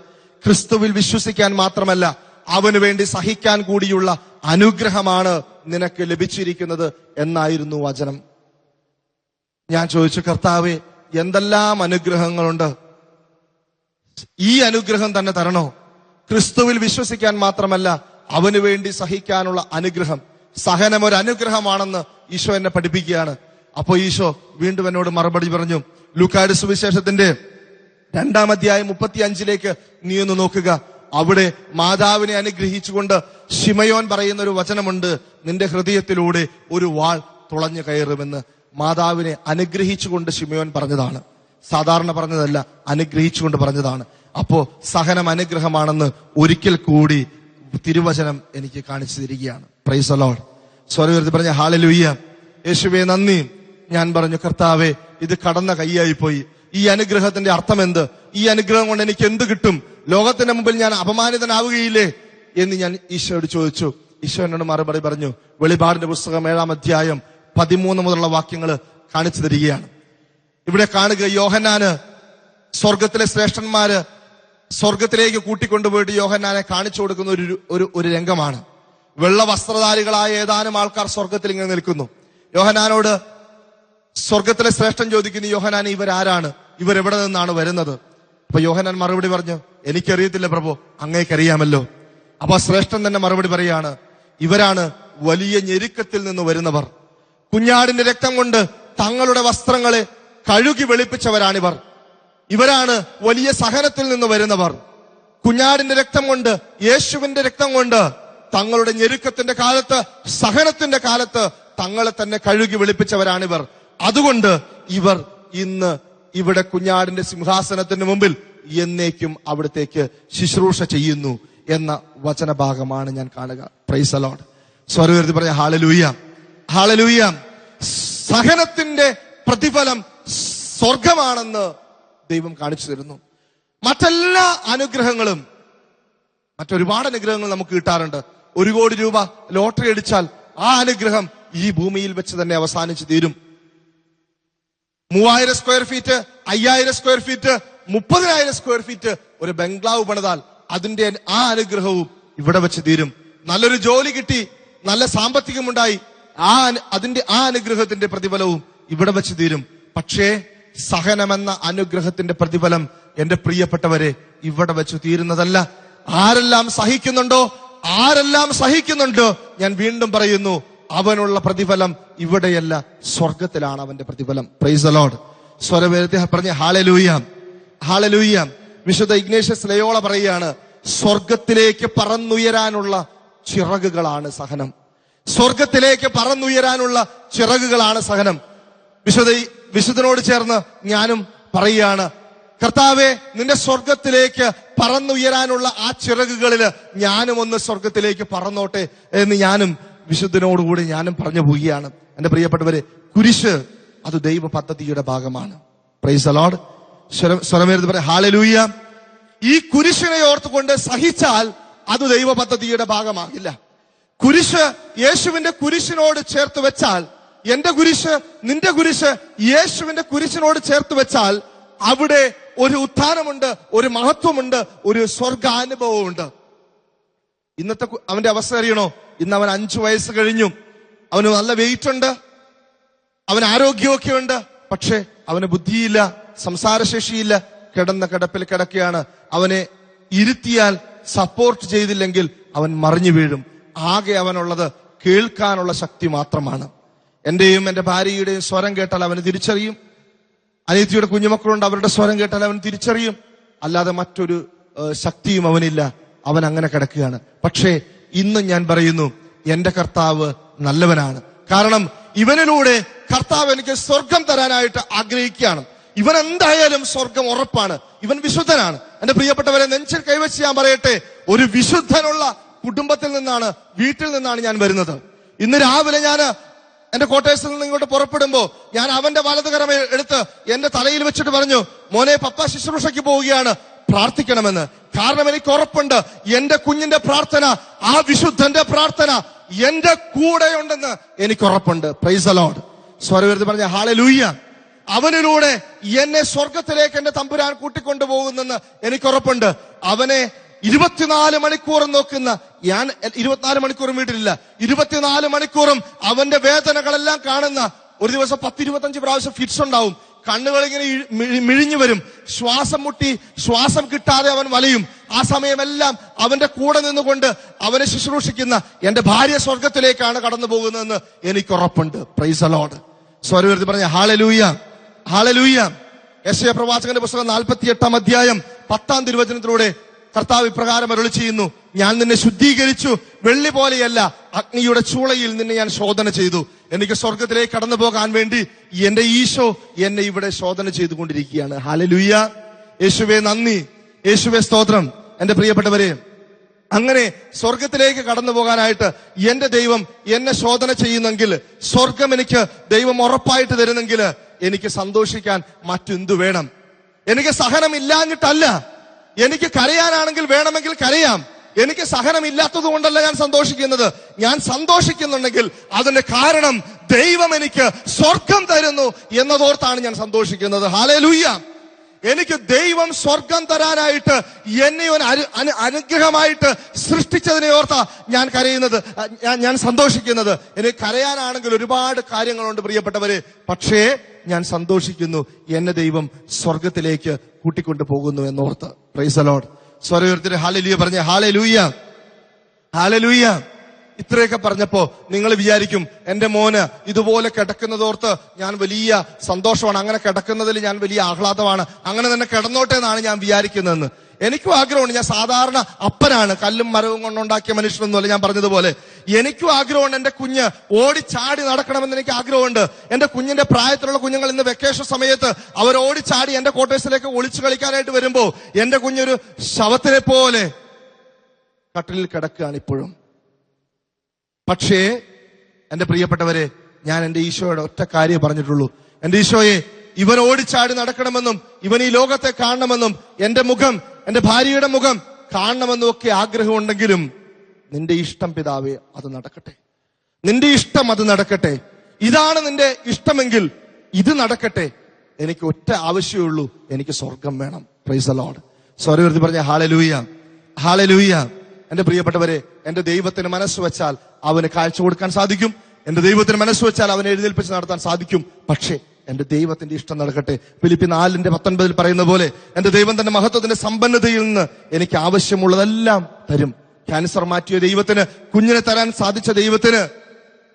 ക്രിസ്തുവിൽ വിശ്വസിക്കാൻ മാത്രമല്ല, അവന് വേണ്ടി സഹിക്കാൻ കൂടിയുള്ള അനുഗ്രഹമാണ് നിനക്ക് ലഭിച്ചിരിക്കുന്നത് എന്നായിരുന്നു വചനം. ഞാൻ ചോദിച്ചു, കർത്താവേ, എന്തെല്ലാം അനുഗ്രഹങ്ങളുണ്ട്, ഈ അനുഗ്രഹം തന്നെ തരണോ? ക്രിസ്തുവിൽ വിശ്വസിക്കാൻ മാത്രമല്ല, അവന് വേണ്ടി സഹിക്കാനുള്ള അനുഗ്രഹം. സഹനം ഒരു അനുഗ്രഹമാണെന്ന് ഈശോ എന്നെ പഠിപ്പിക്കുകയാണ്. അപ്പോ ഈശോ വീണ്ടും എന്നോട് മറുപടി പറഞ്ഞു. ലൂക്കായുടെ സുവിശേഷത്തിന്റെ 2-ാം അധ്യായം 35-ലേക്ക് നീ ഒന്ന് നോക്കുക. അവിടെ മാതാവിനെ അനുഗ്രഹിച്ചുകൊണ്ട് ശിമയോൻ പറയുന്ന ഒരു വചനമുണ്ട്, നിന്റെ ഹൃദയത്തിലൂടെ ഒരു വാൾ തുളഞ്ഞു കയറുമെന്ന്. മാതാവിനെ അനുഗ്രഹിച്ചുകൊണ്ട് ശിമയോൻ പറഞ്ഞതാണ്, സാധാരണ പറഞ്ഞതല്ല, അനുഗ്രഹിച്ചുകൊണ്ട് പറഞ്ഞതാണ്. അപ്പോ സഹനം അനുഗ്രഹമാണെന്ന് ഒരിക്കൽ കൂടി തിരുവചനം എനിക്ക് കാണിച്ചു തരികയാണ്. Price the lord. സ്വരം ഉയർത്തി പറഞ്ഞ ഹല്ലേലൂയ. യേശുവേ നന്ദി. ഞാൻ പറഞ്ഞു, കർത്താവേ, ഇത് കടന്ന കൈയായി പോയി. ഈ അനുഗ്രഹത്തിന്റെ അർത്ഥം എന്ത്? ഈ അനുഗ്രഹം കൊണ്ട് എനിക്ക് എന്ത് കിട്ടും? ലോകത്തിന്റെ മുമ്പിൽ ഞാൻ അപമാനിതനാവുകയില്ലേ എന്ന് ഞാൻ ഈശോയോട് ചോദിച്ചു. ഈശോ എന്നോട് മറുപടി പറഞ്ഞു. വെളിപാടിന്റെ പുസ്തകം 7-ാം അധ്യായം 13 മുതലുള്ള വാക്യങ്ങൾ കാണിച്ചു തരികയാണ്. ഇവിടെ കാണുക, യോഹന്നാന് സ്വർഗത്തിലെ ശ്രേഷ്ഠന്മാര് സ്വർഗത്തിലേക്ക് കൂട്ടിക്കൊണ്ടുപോയിട്ട് യോഹന്നാനെ കാണിച്ചു കൊടുക്കുന്ന ഒരു രംഗമാണ്. വെള്ള വസ്ത്രധാരികളായ ഏതാനും ആൾക്കാർ സ്വർഗത്തിൽ ഇങ്ങനെ നിൽക്കുന്നു. യോഹന്നാനോട് സ്വർഗത്തിലെ ശ്രേഷ്ഠൻ ചോദിക്കുന്നു, യോഹന്നാൻ, ഇവരാരാണ്? ഇവരെവിടെ നിന്നാണ് വരുന്നത്? അപ്പൊ യോഹന്നാൻ മറുപടി പറഞ്ഞു, എനിക്കറിയത്തില്ല പ്രഭു, അങ്ങേക്കറിയാമല്ലോ. അപ്പൊ ശ്രേഷ്ഠൻ തന്നെ മറുപടി പറയാണ്, ഇവരാണ് വലിയ ഞെരുക്കത്തിൽ നിന്ന് വരുന്നവർ. കുഞ്ഞാടിന്റെ രക്തം കൊണ്ട് തങ്ങളുടെ വസ്ത്രങ്ങളെ കഴുകി വെളുപ്പിച്ചവരാണിവർ. ഇവരാണ് വലിയ സഹനത്തിൽ നിന്ന് വരുന്നവർ. കുഞ്ഞാടിന്റെ രക്തം കൊണ്ട്, യേശുവിന്റെ രക്തം കൊണ്ട് തങ്ങളുടെ ഞെരുക്കത്തിന്റെ കാലത്ത്, സഹനത്തിന്റെ കാലത്ത് തങ്ങളെ തന്നെ കഴുകി വെളുപ്പിച്ചവരാണിവർ. അതുകൊണ്ട് ഇവർ ഇന്ന് ഇവിടെ കുഞ്ഞാടിന്റെ സിംഹാസനത്തിന് മുമ്പിൽ എന്നേക്കും അവിടത്തേക്ക് ശുശ്രൂഷ ചെയ്യുന്നു എന്ന വചനഭാഗമാണ് ഞാൻ കാണുക. Price the lord. സ്വരം ഉയർത്തി പറഞ്ഞ ഹല്ലേലൂയ, ഹല്ലേലൂയ. സഹനത്തിന്റെ പ്രതിഫലം സ്വർഗമാണെന്ന് ദൈവം കാണിച്ചു തരുന്നു. മറ്റെല്ലാ അനുഗ്രഹങ്ങളും, മറ്റൊരുപാട് അനുഗ്രഹങ്ങൾ നമുക്ക് കിട്ടാറുണ്ട്. 1 കോടി രൂപ ലോട്ടറി അടിച്ചാൽ ആ അനുഗ്രഹം ഈ ഭൂമിയിൽ വെച്ച് തന്നെ അവസാനിച്ചു തീരും. 3000 square feet, 5000 square feet, 30,000 square feet ഒരു ബംഗ്ലാവ് പണിതാൽ അതിന്റെ ആ അനുഗ്രഹവും ഇവിടെ വെച്ച് തീരും. നല്ലൊരു ജോലി കിട്ടി, നല്ല സാമ്പത്തികമുണ്ടായി, അതിന്റെ ആ അനുഗ്രഹത്തിന്റെ പ്രതിഫലവും ഇവിടെ വെച്ച് തീരും. പക്ഷേ സഹനമെന്ന അനുഗ്രഹത്തിന്റെ പ്രതിഫലം, എന്റെ പ്രിയപ്പെട്ടവരെ, ഇവിടെ വെച്ച് തീരുന്നതല്ല. ആരെല്ലാം സഹിക്കുന്നുണ്ടോ, ഞാൻ വീണ്ടും പറയുന്നു, അവനുള്ള പ്രതിഫലം ഇവിടെയല്ല, സ്വർഗത്തിലാണ് അവന്റെ പ്രതിഫലം. Price the lord. സ്വരവേദി പറഞ്ഞ ഹല്ലേലൂയ, ഹല്ലേലൂയ. വിശുദ്ധ ഇഗ്നേഷ്യസ് ലയോള പറയുകയാണ്, സ്വർഗത്തിലേക്ക് പറന്നുയരാനുള്ള ചിറകുകളാണ് സഹനം. സ്വർഗത്തിലേക്ക് പറന്നുയരാനുള്ള ചിറകുകളാണ് സഹനം. വിശുദ്ധനോട് ചേർന്ന് ഞാനും പറയുകയാണ്, കർത്താവെ, നിന്റെ സ്വർഗത്തിലേക്ക് പറന്നുയരാനുള്ള ആ ചിറകുകളില് ഞാനും ഒന്ന് സ്വർഗത്തിലേക്ക് പറന്നോട്ടെ എന്ന് ഞാനും വിശുദ്ധനോടുകൂടി ഞാനും പറഞ്ഞു പോവുകയാണ്. എന്റെ പ്രിയപ്പെട്ടവരെ, കുരിശ് അത് ദൈവ പദ്ധതിയുടെ ഭാഗമാണ്. Price the Lord. സ്വരമേർന്ന് പറയാം ഹല്ലേലൂയ. ഈ കുരിശിനെ ഓർത്തുകൊണ്ട് സഹിച്ചാൽ അത് ദൈവ പദ്ധതിയുടെ ഭാഗമാകില്ല. കുരിശ് യേശുവിന്റെ കുരിശിനോട് ചേർത്ത് വെച്ചാൽ, എന്റെ കുരിശ്, നിന്റെ കുരിശ് യേശുവിന്റെ കുരിശിനോട് ചേർത്ത് വെച്ചാൽ അവിടെ ഒരു ഉത്ഥാനമുണ്ട്, ഒരു മഹത്വമുണ്ട്, ഒരു സ്വർഗാനുഭവമുണ്ട്. ഇന്നത്തെ അവന്റെ അവസ്ഥ അറിയണോ? ഇന്ന് അവൻ 5 വയസ്സ് കഴിഞ്ഞു, അവന് നല്ല വെയിറ്റ് ഉണ്ട്, അവന് ആരോഗ്യമൊക്കെ ഉണ്ട്, പക്ഷെ അവന് ബുദ്ധിയില്ല, സംസാരശേഷിയില്ല, കിടന്ന കിടപ്പിൽ കിടക്കുകയാണ്. അവനെ ഇരുത്തിയാൽ, സപ്പോർട്ട് ചെയ്തില്ലെങ്കിൽ അവൻ മറിഞ്ഞു വീഴും. ആകെ അവനുള്ളത് കേൾക്കാനുള്ള ശക്തി മാത്രമാണ്. എന്റെയും എന്റെ ഭാര്യയുടെയും സ്വരം കേട്ടാൽ അവന് തിരിച്ചറിയും. അനിയത്തിയുടെ കുഞ്ഞുമക്കളുണ്ട്, അവരുടെ സ്വരം കേട്ടാൽ അവൻ തിരിച്ചറിയും. അല്ലാതെ മറ്റൊരു ശക്തിയും അവനില്ല. അവൻ അങ്ങനെ കിടക്കുകയാണ്. പക്ഷേ ഇന്ന് ഞാൻ പറയുന്നു, എന്റെ കർത്താവ് നല്ലവനാണ്. കാരണം ഇവനിലൂടെ കർത്താവ് എനിക്ക് സ്വർഗം തരാനായിട്ട് ആഗ്രഹിക്കുകയാണ്. ഇവൻ എന്തായാലും സ്വർഗം ഉറപ്പാണ്. ഇവൻ വിശുദ്ധനാണ്. എന്റെ പ്രിയപ്പെട്ടവരെ, നെഞ്ചിൽ കൈവച്ച് ഞാൻ പറയട്ടെ, ഒരു വിശുദ്ധനുള്ള കുടുംബത്തിൽ നിന്നാണ്, വീട്ടിൽ നിന്നാണ് ഞാൻ വരുന്നത്. ഇന്ന് രാവിലെ ഞാൻ എന്റെ ക്വാർട്ടേഴ്സിൽ നിന്ന് ഇങ്ങോട്ട് പുറപ്പെടുമ്പോ ഞാൻ അവന്റെ വലതുകരം എടുത്ത് എന്റെ തലയിൽ വെച്ചിട്ട് പറഞ്ഞു, മോനെ, പപ്പ ശുശ്രൂഷയ്ക്ക് പോവുകയാണ്, പ്രാർത്ഥിക്കണമെന്ന്. കാരണം എനിക്ക് ഉറപ്പുണ്ട് എന്റെ കുഞ്ഞിന്റെ പ്രാർത്ഥന, ആ വിശുദ്ധന്റെ പ്രാർത്ഥന എന്റെ കൂടെയുണ്ടെന്ന് എനിക്ക് ഉറപ്പുണ്ട്. Price the lord. സ്വരവേർത്തി പറഞ്ഞ ഹല്ലേലൂയ. അവനിലൂടെ എന്നെ സ്വർഗത്തിലേക്ക് എന്റെ തമ്പുരാൻ കൂട്ടിക്കൊണ്ടുപോകുന്നെന്ന് എനിക്ക് ഉറപ്പുണ്ട്. അവനെ 24 മണിക്കൂറും നോക്കുന്ന ഞാൻ 24 മണിക്കൂറും വീട്ടിലില്ല. 24 മണിക്കൂറും അവന്റെ വേദനകളെല്ലാം കാണുന്ന, ഒരു ദിവസം 10-25 പ്രാവശ്യം ഫിറ്റ്സ് ഉണ്ടാവും. കണ്ണുകൾ ഇങ്ങനെ മിഴിഞ്ഞു വരും, ശ്വാസം മുട്ടി ശ്വാസം കിട്ടാതെ അവൻ വലയും. ആ സമയമെല്ലാം അവന്റെ കൂടെ നിന്നുകൊണ്ട് അവനെ ശുശ്രൂഷിക്കുന്ന എന്റെ ഭാര്യ സ്വർഗത്തിലേക്കാണ് കടന്നു പോകുന്നതെന്ന് എനിക്ക് ഉറപ്പുണ്ട്. Price the lord. സ്വരവേർത്തി പറഞ്ഞ ഹല്ലേലൂയ, ഹല്ലേലൂയ. യെശയ്യാ പ്രവാചകന്റെ പുസ്തകം 48-ാം അധ്യായം 10-ാം തിരുവചനത്തിലൂടെ കർത്താവ് ഇപ്രകാരം അരുളി ചെയ്യുന്നു, ഞാൻ നിന്നെ ശുദ്ധീകരിച്ചു, വെള്ളി പോലെയല്ല, അഗ്നിയുടെ ചൂളയിൽ നിന്നെ ഞാൻ ശോധന ചെയ്തു. എനിക്ക് സ്വർഗത്തിലേക്ക് കടന്നു പോകാൻ വേണ്ടി എന്റെ ഈശോ എന്നെ ഇവിടെ ശോധന ചെയ്തുകൊണ്ടിരിക്കുകയാണ്. ഹല്ലേലൂയ. യേശുവേ നന്ദി, യേശുവേ സ്തോത്രം. എന്റെ പ്രിയപ്പെട്ടവരെ, അങ്ങനെ സ്വർഗത്തിലേക്ക് കടന്നു പോകാനായിട്ട് എന്റെ ദൈവം എന്നെ ശോധന ചെയ്യുന്നെങ്കിൽ, സ്വർഗം എനിക്ക് ദൈവം ഉറപ്പായിട്ട് തരുന്നെങ്കിൽ എനിക്ക് സന്തോഷിക്കാൻ മറ്റെന്തു വേണം? എനിക്ക് സഹനമില്ലാഞ്ഞിട്ടല്ല, എനിക്ക് കരയാനാണെങ്കിൽ വേണമെങ്കിൽ കരയാം. എനിക്ക് സഹനമില്ലാത്തത് കൊണ്ടല്ല ഞാൻ സന്തോഷിക്കുന്നത്. ഞാൻ സന്തോഷിക്കുന്നുണ്ടെങ്കിൽ അതിന്റെ കാരണം ദൈവം എനിക്ക് സ്വർഗം തരുന്നു എന്നതോർത്താണ് ഞാൻ സന്തോഷിക്കുന്നത്. ഹല്ലേലൂയ. എനിക്ക് ദൈവം സ്വർഗം തരാനായിട്ട് എന്നെ അനുഗ്രഹമായിട്ട് സൃഷ്ടിച്ചതിനെ ഓർത്താ ഞാൻ കരയുന്നത്, ഞാൻ സന്തോഷിക്കുന്നത്. എനിക്ക് കരയാനാണെങ്കിൽ ഒരുപാട് കാര്യങ്ങളുണ്ട് പ്രിയപ്പെട്ടവരെ, പക്ഷേ ഞാൻ സന്തോഷിക്കുന്നു എന്നെ ദൈവം സ്വർഗത്തിലേക്ക് കൂട്ടിക്കൊണ്ടു പോകുന്നു എന്നോർത്ത്. Praise the lord. സ്വരവേർത്തി ഹല്ലേലൂയ പറഞ്ഞ ഹല്ലേലൂയ, ഹല്ലേലൂയ. ഇത്രയൊക്കെ പറഞ്ഞപ്പോ നിങ്ങൾ വിചാരിക്കും എന്റെ മോന് ഇതുപോലെ കിടക്കുന്നതോർത്ത് ഞാൻ വലിയ സന്തോഷമാണ്, അങ്ങനെ കിടക്കുന്നതിൽ ഞാൻ വലിയ ആഹ്ലാദമാണ്, അങ്ങനെ തന്നെ കിടന്നോട്ടെ എന്നാണ് ഞാൻ വിചാരിക്കുന്നതെന്ന്. എനിക്കും ആഗ്രഹമുണ്ട്. ഞാൻ സാധാരണ അപ്പനാണ്, കല്ലും മരവും കൊണ്ടുണ്ടാക്കിയ മനുഷ്യനൊന്നുമല്ല. ഞാൻ പറഞ്ഞതുപോലെ എനിക്കും ആഗ്രഹമുണ്ട് എന്റെ കുഞ്ഞ് ഓടിച്ചാടി നടക്കണമെന്ന് എനിക്ക് ആഗ്രഹമുണ്ട്. എന്റെ കുഞ്ഞിന്റെ പ്രായത്തിലുള്ള കുഞ്ഞുങ്ങൾ ഇന്ന് വെക്കേഷൻ സമയത്ത് അവർ ഓടിച്ചാടി എന്റെ ക്വാർട്ടേഴ്സിലേക്ക് ഒളിച്ചു കളിക്കാനായിട്ട് വരുമ്പോ എന്റെ കുഞ്ഞൊരു ശവത്തിനെ പോലെ കട്ടിലിൽ കിടക്കുകയാണ് ഇപ്പോഴും. പക്ഷേ എന്റെ പ്രിയപ്പെട്ടവരെ, ഞാൻ എന്റെ ഈശോയുടെ ഒറ്റ കാര്യം പറഞ്ഞിട്ടുള്ളൂ. എന്റെ ഈശോയെ, ഇവൻ ഓടിച്ചാടി നടക്കണമെന്നും ഇവൻ ഈ ലോകത്തെ കാണണമെന്നും എന്റെ മുഖം, എന്റെ ഭാര്യയുടെ മുഖം കാണണമെന്നും ഒക്കെ ആഗ്രഹമുണ്ടെങ്കിലും നിന്റെ ഇഷ്ടം പിതാവേ, അത് നടക്കട്ടെ. നിന്റെ ഇഷ്ടം അത് നടക്കട്ടെ. ഇതാണ് നിന്റെ ഇഷ്ടമെങ്കിൽ ഇത് നടക്കട്ടെ. എനിക്ക് ഒറ്റ ആവശ്യമേ ഉള്ളൂ, എനിക്ക് സ്വർഗം വേണം. Price the lord. സ്വരവേർത്തി പറഞ്ഞ ഹല്ലേലൂയ, ഹല്ലേലൂയ. എന്റെ പ്രിയപ്പെട്ടവരെ, എന്റെ ദൈവത്തിന് മനസ്സ് വെച്ചാൽ അവന് കാഴ്ച കൊടുക്കാൻ സാധിക്കും. എന്റെ ദൈവത്തിന് മനസ്സ് വെച്ചാൽ അവനെ എഴുന്നേൽപ്പിച്ച് നടത്താൻ സാധിക്കും. പക്ഷേ എന്റെ ദൈവത്തിന്റെ ഇഷ്ടം നടക്കട്ടെ. ഫിലിപ്പി 4:19 പറയുന്ന പോലെ എന്റെ ദൈവം തന്റെ മഹത്വത്തിന്റെ സമ്പന്നതയിൽ നിന്ന് എനിക്ക് ആവശ്യമുള്ളതെല്ലാം തരും. ക്യാൻസർ മാറ്റിയ ദൈവത്തിന്, കുഞ്ഞിനെ തരാൻ സാധിച്ച ദൈവത്തിന്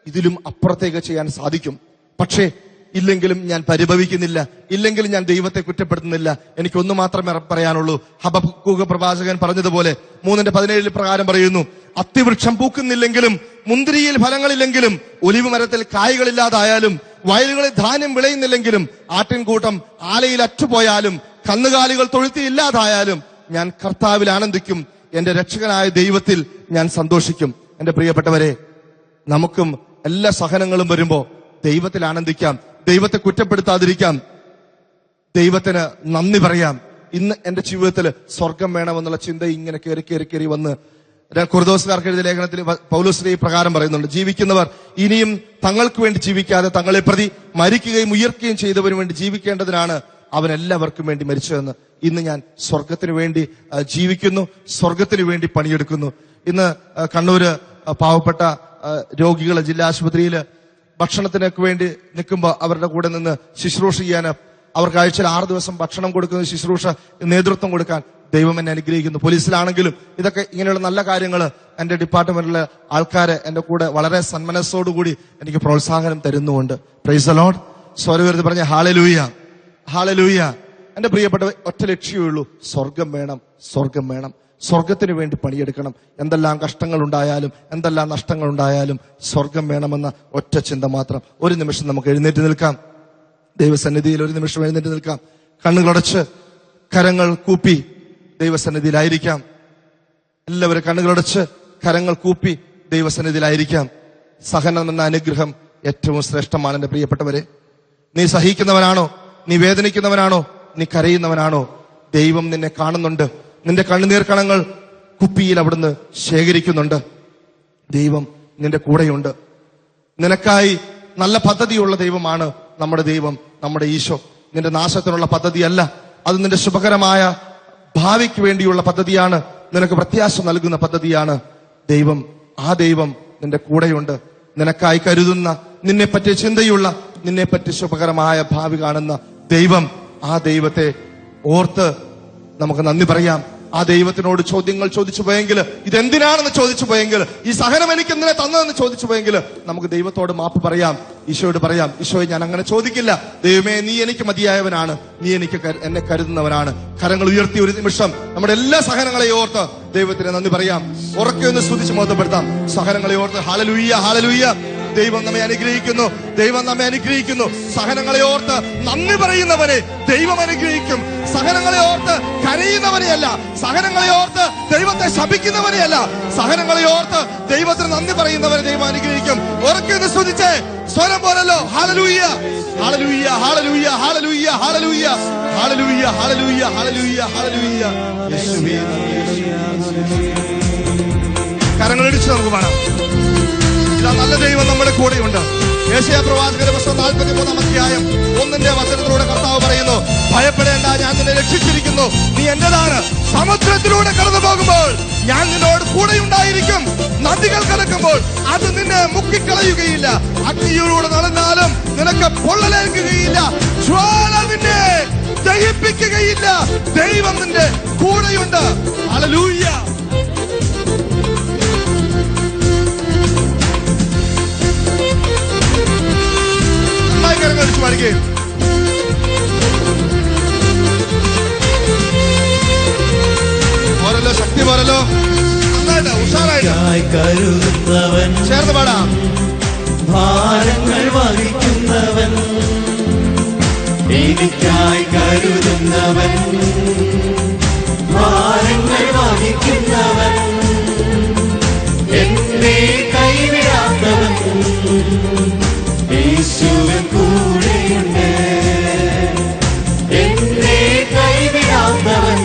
ഇതിലും അപ്പുറത്തേക്ക് ചെയ്യാൻ സാധിക്കും. പക്ഷേ ഇല്ലെങ്കിലും ഞാൻ പരിഭവിക്കുന്നില്ല, ഇല്ലെങ്കിലും ഞാൻ ദൈവത്തെ കുറ്റപ്പെടുത്തുന്നില്ല. എനിക്കൊന്നു മാത്രമേ പറയാനുള്ളൂ. ഹബക്കൂക്ക് പ്രവാചകൻ പറഞ്ഞതുപോലെ 3:17 പ്രകാരം പറയുന്നു, അത്തിവൃക്ഷം പൂക്കുന്നില്ലെങ്കിലും മുന്തിരിയിൽ ഫലങ്ങളില്ലെങ്കിലും ഒലിവ് മരത്തിൽ കായ്കളില്ലാതായാലും വയലുകളിൽ ധാന്യം വിളയുന്നില്ലെങ്കിലും ആട്ടിൻകൂട്ടം ആലയിൽ അറ്റുപോയാലും കന്നുകാലികൾ തൊഴുത്തി ഇല്ലാതായാലും ഞാൻ കർത്താവിൽ ആനന്ദിക്കും, എന്റെ രക്ഷകനായ ദൈവത്തിൽ ഞാൻ സന്തോഷിക്കും. എന്റെ പ്രിയപ്പെട്ടവരെ, നമുക്കും എല്ലാ സഹനങ്ങളും വരുമ്പോ ദൈവത്തിൽ ആനന്ദിക്കാം, ദൈവത്തെ കുറ്റപ്പെടുത്താതിരിക്കാം, ദൈവത്തിന് നന്ദി പറയാം. ഇന്ന് എന്റെ ജീവിതത്തിൽ സ്വർഗം വേണമെന്നുള്ള ചിന്ത ഇങ്ങനെ കയറി വന്ന് കൊറിന്തോസുകാർക്ക് എഴുതിയ ലേഖനത്തിൽ പൗലോസ് ഈ പ്രകാരം പറയുന്നുണ്ട്, ജീവിക്കുന്നവർ ഇനിയും തങ്ങൾക്ക് വേണ്ടി ജീവിക്കാതെ തങ്ങളെ പ്രതി മരിക്കുകയും ഉയർക്കുകയും ചെയ്തവന് വേണ്ടി ജീവിക്കേണ്ടതിനാണ് അവൻ എല്ലാവർക്കും വേണ്ടി മരിച്ചതെന്ന്. ഇന്ന് ഞാൻ സ്വർഗത്തിന് വേണ്ടി ജീവിക്കുന്നു, സ്വർഗത്തിന് വേണ്ടി പണിയെടുക്കുന്നു. ഇന്ന് കണ്ണൂര് പാവപ്പെട്ട രോഗികളെ ജില്ലാ ആശുപത്രിയിൽ ഭക്ഷണത്തിനൊക്കെ വേണ്ടി നിൽക്കുമ്പോൾ അവരുടെ കൂടെ നിന്ന് ശുശ്രൂഷ ചെയ്യാൻ, അവർക്ക് ആഴ്ചയിൽ 6 ദിവസം ഭക്ഷണം കൊടുക്കുന്ന ശുശ്രൂഷ നേതൃത്വം കൊടുക്കാൻ ദൈവം എന്നെ അനുഗ്രഹിക്കുന്നു. പോലീസിലാണെങ്കിലും ഇതൊക്കെ ഇങ്ങനെയുള്ള നല്ല കാര്യങ്ങൾ എന്റെ ഡിപ്പാർട്ട്മെന്റിലെ ആൾക്കാരെ എന്റെ കൂടെ വളരെ സന്മനസ്സോടുകൂടി എനിക്ക് പ്രോത്സാഹനം തരുന്നുമുണ്ട്. Praise the lord. സ്വരവേർത്തി പറഞ്ഞ ഹല്ലേലൂയ, ഹല്ലേലൂയ. എന്റെ പ്രിയപ്പെട്ട ഒറ്റ ലക്ഷ്യമേ ഉള്ളൂ, സ്വർഗം വേണം, സ്വർഗം വേണം. സ്വർഗത്തിന് വേണ്ടി പണിയെടുക്കണം. എന്തെല്ലാം കഷ്ടങ്ങൾ ഉണ്ടായാലും എന്തെല്ലാം നഷ്ടങ്ങൾ ഉണ്ടായാലും സ്വർഗം വേണമെന്ന ഒറ്റ ചിന്ത മാത്രം. ഒരു നിമിഷം നമുക്ക് എഴുന്നേറ്റ് നിൽക്കാം. ദൈവസന്നിധിയിൽ ഒരു നിമിഷം എഴുന്നേറ്റ് നിൽക്കാം. കണ്ണുകളടച്ച് കരങ്ങൾ കൂപ്പി ദൈവസന്നിധിയിലായിരിക്കാം. എല്ലാവരും കണ്ണുകളടച്ച് കരങ്ങൾ കൂപ്പി ദൈവസന്നിധിയിലായിരിക്കാം. സഹനം എന്ന അനുഗ്രഹം ഏറ്റവും ശ്രേഷ്ഠമാണ്. എന്റെ പ്രിയപ്പെട്ടവരെ, നീ സഹിക്കുന്നവനാണോ, നീ വേദനിക്കുന്നവനാണോ, നീ കരയുന്നവനാണോ, ദൈവം നിന്നെ കാണുന്നുണ്ട്. നിന്റെ കണ്ണുനീർ കണങ്ങൾ കുപ്പിയിൽ അവിടുന്ന് ശേഖരിക്കുന്നുണ്ട്. ദൈവം നിന്റെ കൂടെയുണ്ട്. നിനക്കായി നല്ല പദ്ധതിയുള്ള ദൈവമാണ് നമ്മുടെ ദൈവം, നമ്മുടെ ഈശോ. നിന്റെ നാശത്തിനുള്ള പദ്ധതിയല്ല, അത് നിന്റെ ശുഭകരമായ ഭാവിക്ക് വേണ്ടിയുള്ള പദ്ധതിയാണ്, നിനക്ക് പ്രത്യാശ നൽകുന്ന പദ്ധതിയാണ്. ദൈവം, ആ ദൈവം നിന്റെ കൂടെയുണ്ട്. നിനക്കായി കരുതുന്ന, നിന്നെപ്പറ്റി ചിന്തയുള്ള, നിന്നെപ്പറ്റി ശുഭകരമായ ഭാവി കാണുന്ന ദൈവം, ആ ദൈവത്തെ ഓർത്ത് നമുക്ക് നന്ദി പറയാം. ആ ദൈവത്തിനോട് ചോദ്യങ്ങൾ ചോദിച്ചു പോയെങ്കിൽ, ഇതെന്തിനാണെന്ന് ചോദിച്ചു പോയെങ്കിൽ, ഈ സഹനം എനിക്ക് എന്തിനെ തന്നതെന്ന് ചോദിച്ചു പോയെങ്കിൽ, നമുക്ക് ദൈവത്തോട് മാപ്പ് പറയാം. ഈശോയോട് പറയാം, ഈശോയെ ഞാൻ അങ്ങനെ ചോദിക്കില്ല. ദൈവമേ, നീ എനിക്ക് മതിയായവനാണ്, നീ എന്നെ കരുതുന്നവനാണ്. കരങ്ങൾ ഉയർത്തി ഒരു നിമിഷം നമ്മുടെ എല്ലാ സഹനങ്ങളെയും ഓർത്ത് ദൈവത്തിന് നന്ദി പറയാം. ഉറക്കെ ഒന്ന് സ്തുതിച്ച് മഹത്വപ്പെടുത്താം. സഹനങ്ങളെ ഓർത്ത് ഹല്ലേലൂയ, ഹല്ലേലൂയ. ദൈവം നമ്മെ അനുഗ്രഹിക്കുന്നു, ദൈവം നമ്മെ അനുഗ്രഹിക്കുന്നു. സഹനങ്ങളെ ഓർത്ത് നന്ദി പറയുന്നവനെ ദൈവം അനുഗ്രഹിക്കും. സഹനങ്ങളെ ഓർത്ത് കരയുന്നവനെയല്ല, സഹനങ്ങളെ ഓർത്ത് ദൈവത്തെ ശപിക്കുന്നവനെയല്ല, സഹനങ്ങളെ ഓർത്ത് ദൈവത്തിന് നന്ദി പറയുന്നവനെ ദൈവം അനുഗ്രഹിക്കും. ഉറക്കെ സ്തുതിച്ചേ, സ്വരം പോലല്ലോ. Hallelujah, hallelujah, hallelujah, hallelujah, hallelujah, hallelujah, hallelujah, hallelujah, hallelujah. യേശുവേ, കരങ്ങളിടിച്ച് നമുക്ക് പാടാം. ഇതാ നല്ല ദൈവം നമ്മുടെ കൂടെയുണ്ട്. യേശയ്യാ പ്രവാചകന്റെ പുസ്തകം 43-ാം അധ്യായം 1-ന്റെ വചനത്തിലൂടെ കർത്താവ് പറയുന്നു, ഭയപ്പെടേണ്ട, ഞാൻ നിന്നെ രക്ഷിച്ചിരിക്കുന്നു, നീ എന്റേതാണ്. സമുദ്രത്തിലൂടെ കടന്നു പോകുമ്പോൾ ഞാൻ നിന്നോട് കൂടെയുണ്ടായിരിക്കും. നദികൾ കലക്കുമ്പോൾ അത് നിന്നെ മുക്കിക്കളയുകയില്ല. അഗ്നിയിലൂടെ നടന്നാലും നിനക്ക് പൊള്ളലേൽക്കുകയില്ല. ജ്വാല നിന്നെ ദഹിപ്പിക്കുകയില്ല. ദൈവം നിന്റെ കൂടെയുണ്ട്. ഹല്ലേലൂയ. പോരല്ലോ, ശക്തി പോരല്ലോ, നന്നായിട്ട് ഉഷാറായിട്ട് ചേർന്ന് പാടാം. ഭാരങ്ങൾ വഹിക്കുന്നവൻ, എനിക്കായി കരുതുന്നവൻ, ഭാരങ്ങൾ വഹിക്കുന്നവൻ, എന്നെ കൈവിടാത്തവൻ, യേശുവിൻ കൂടെയുണ്ട്. എന്നെ കൈവിടാത്തവൻ,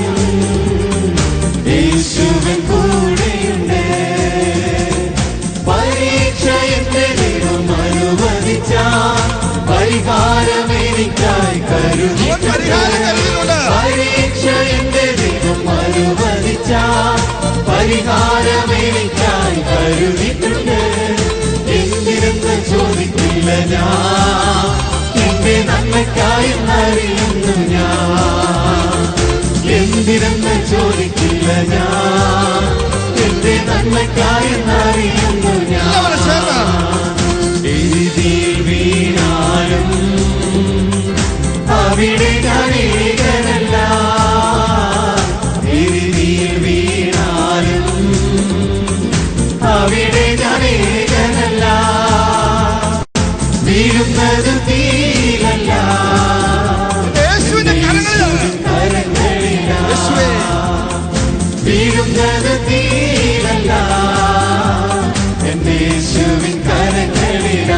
യേശുവിൻ കൂടെയുണ്ട്. പരീക്ഷ എന്റെ ദൈവം അനുവദിച്ച പരിഹാരം എനിക്കായി കരുതിയിട്ടുണ്ട്. പരീക്ഷ എന്റെ ദൈവം അനുവദിച്ച പരിഹാരം എനിക്കായി കരുതിയിട്ടുണ്ട്. എന്തിനെന്ന് ചോദിക്കില്ല ഞാൻ, എന്റെ നന്മയ്ക്കായി അറിയുന്നു ഞാൻ. എന്തിനെന്ന് ചോദിക്കില്ല ഞാൻ, എന്റെ നന്മയ്ക്കായി അറിയുന്നു ഞാൻ. എഴുതിയിൽ വീണാലും അവിടെ ഞാൻ ഏകനല്ല. എഴുതിയിൽ വീണാലും അവിടെ ഞാൻ ഏകനല്ല. വീഴുന്നത് തീരല്ല, കരങ്ങളില്ല. വീഴുന്നത് തീരല്ല, എന്റെ യേശുവിൻ കരങ്ങളില.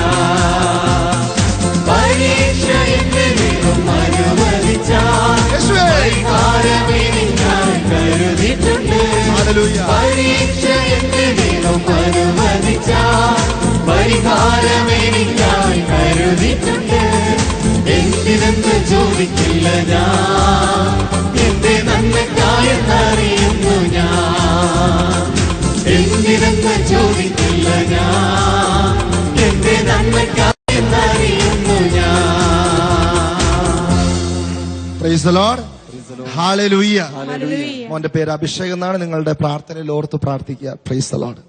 പരീക്ഷ എന്റെ ദൈവം അനുവദിച്ച പരിഹാരം എനിക്കായി കരുതിയിട്ടുണ്ട്. പരീക്ഷ എന്റെ ദൈവം അനുവദിച്ച പരിഹാരം എനിക്കായി കരുതിയിട്ടുണ്ട്. എന്തിനെന്ന് ചോദിക്കില്ല ഞാൻ, എന്റെ നന്മയ്ക്കായെന്നറിയുന്നു ഞാൻ. എന്തിനെന്ന് ചോദിക്കില്ല ഞാൻ, എന്റെ നന്മയ്ക്കായെന്നറിയുന്നു ഞാൻ. Price the lord. ഹല്ലേലൂയ. മോന്റെ പേര് അഭിഷേക് എന്നാണ്. നിങ്ങളുടെ പ്രാർത്ഥനയിൽ ഓർത്ത് പ്രാർത്ഥിക്കുക. Price the Lord.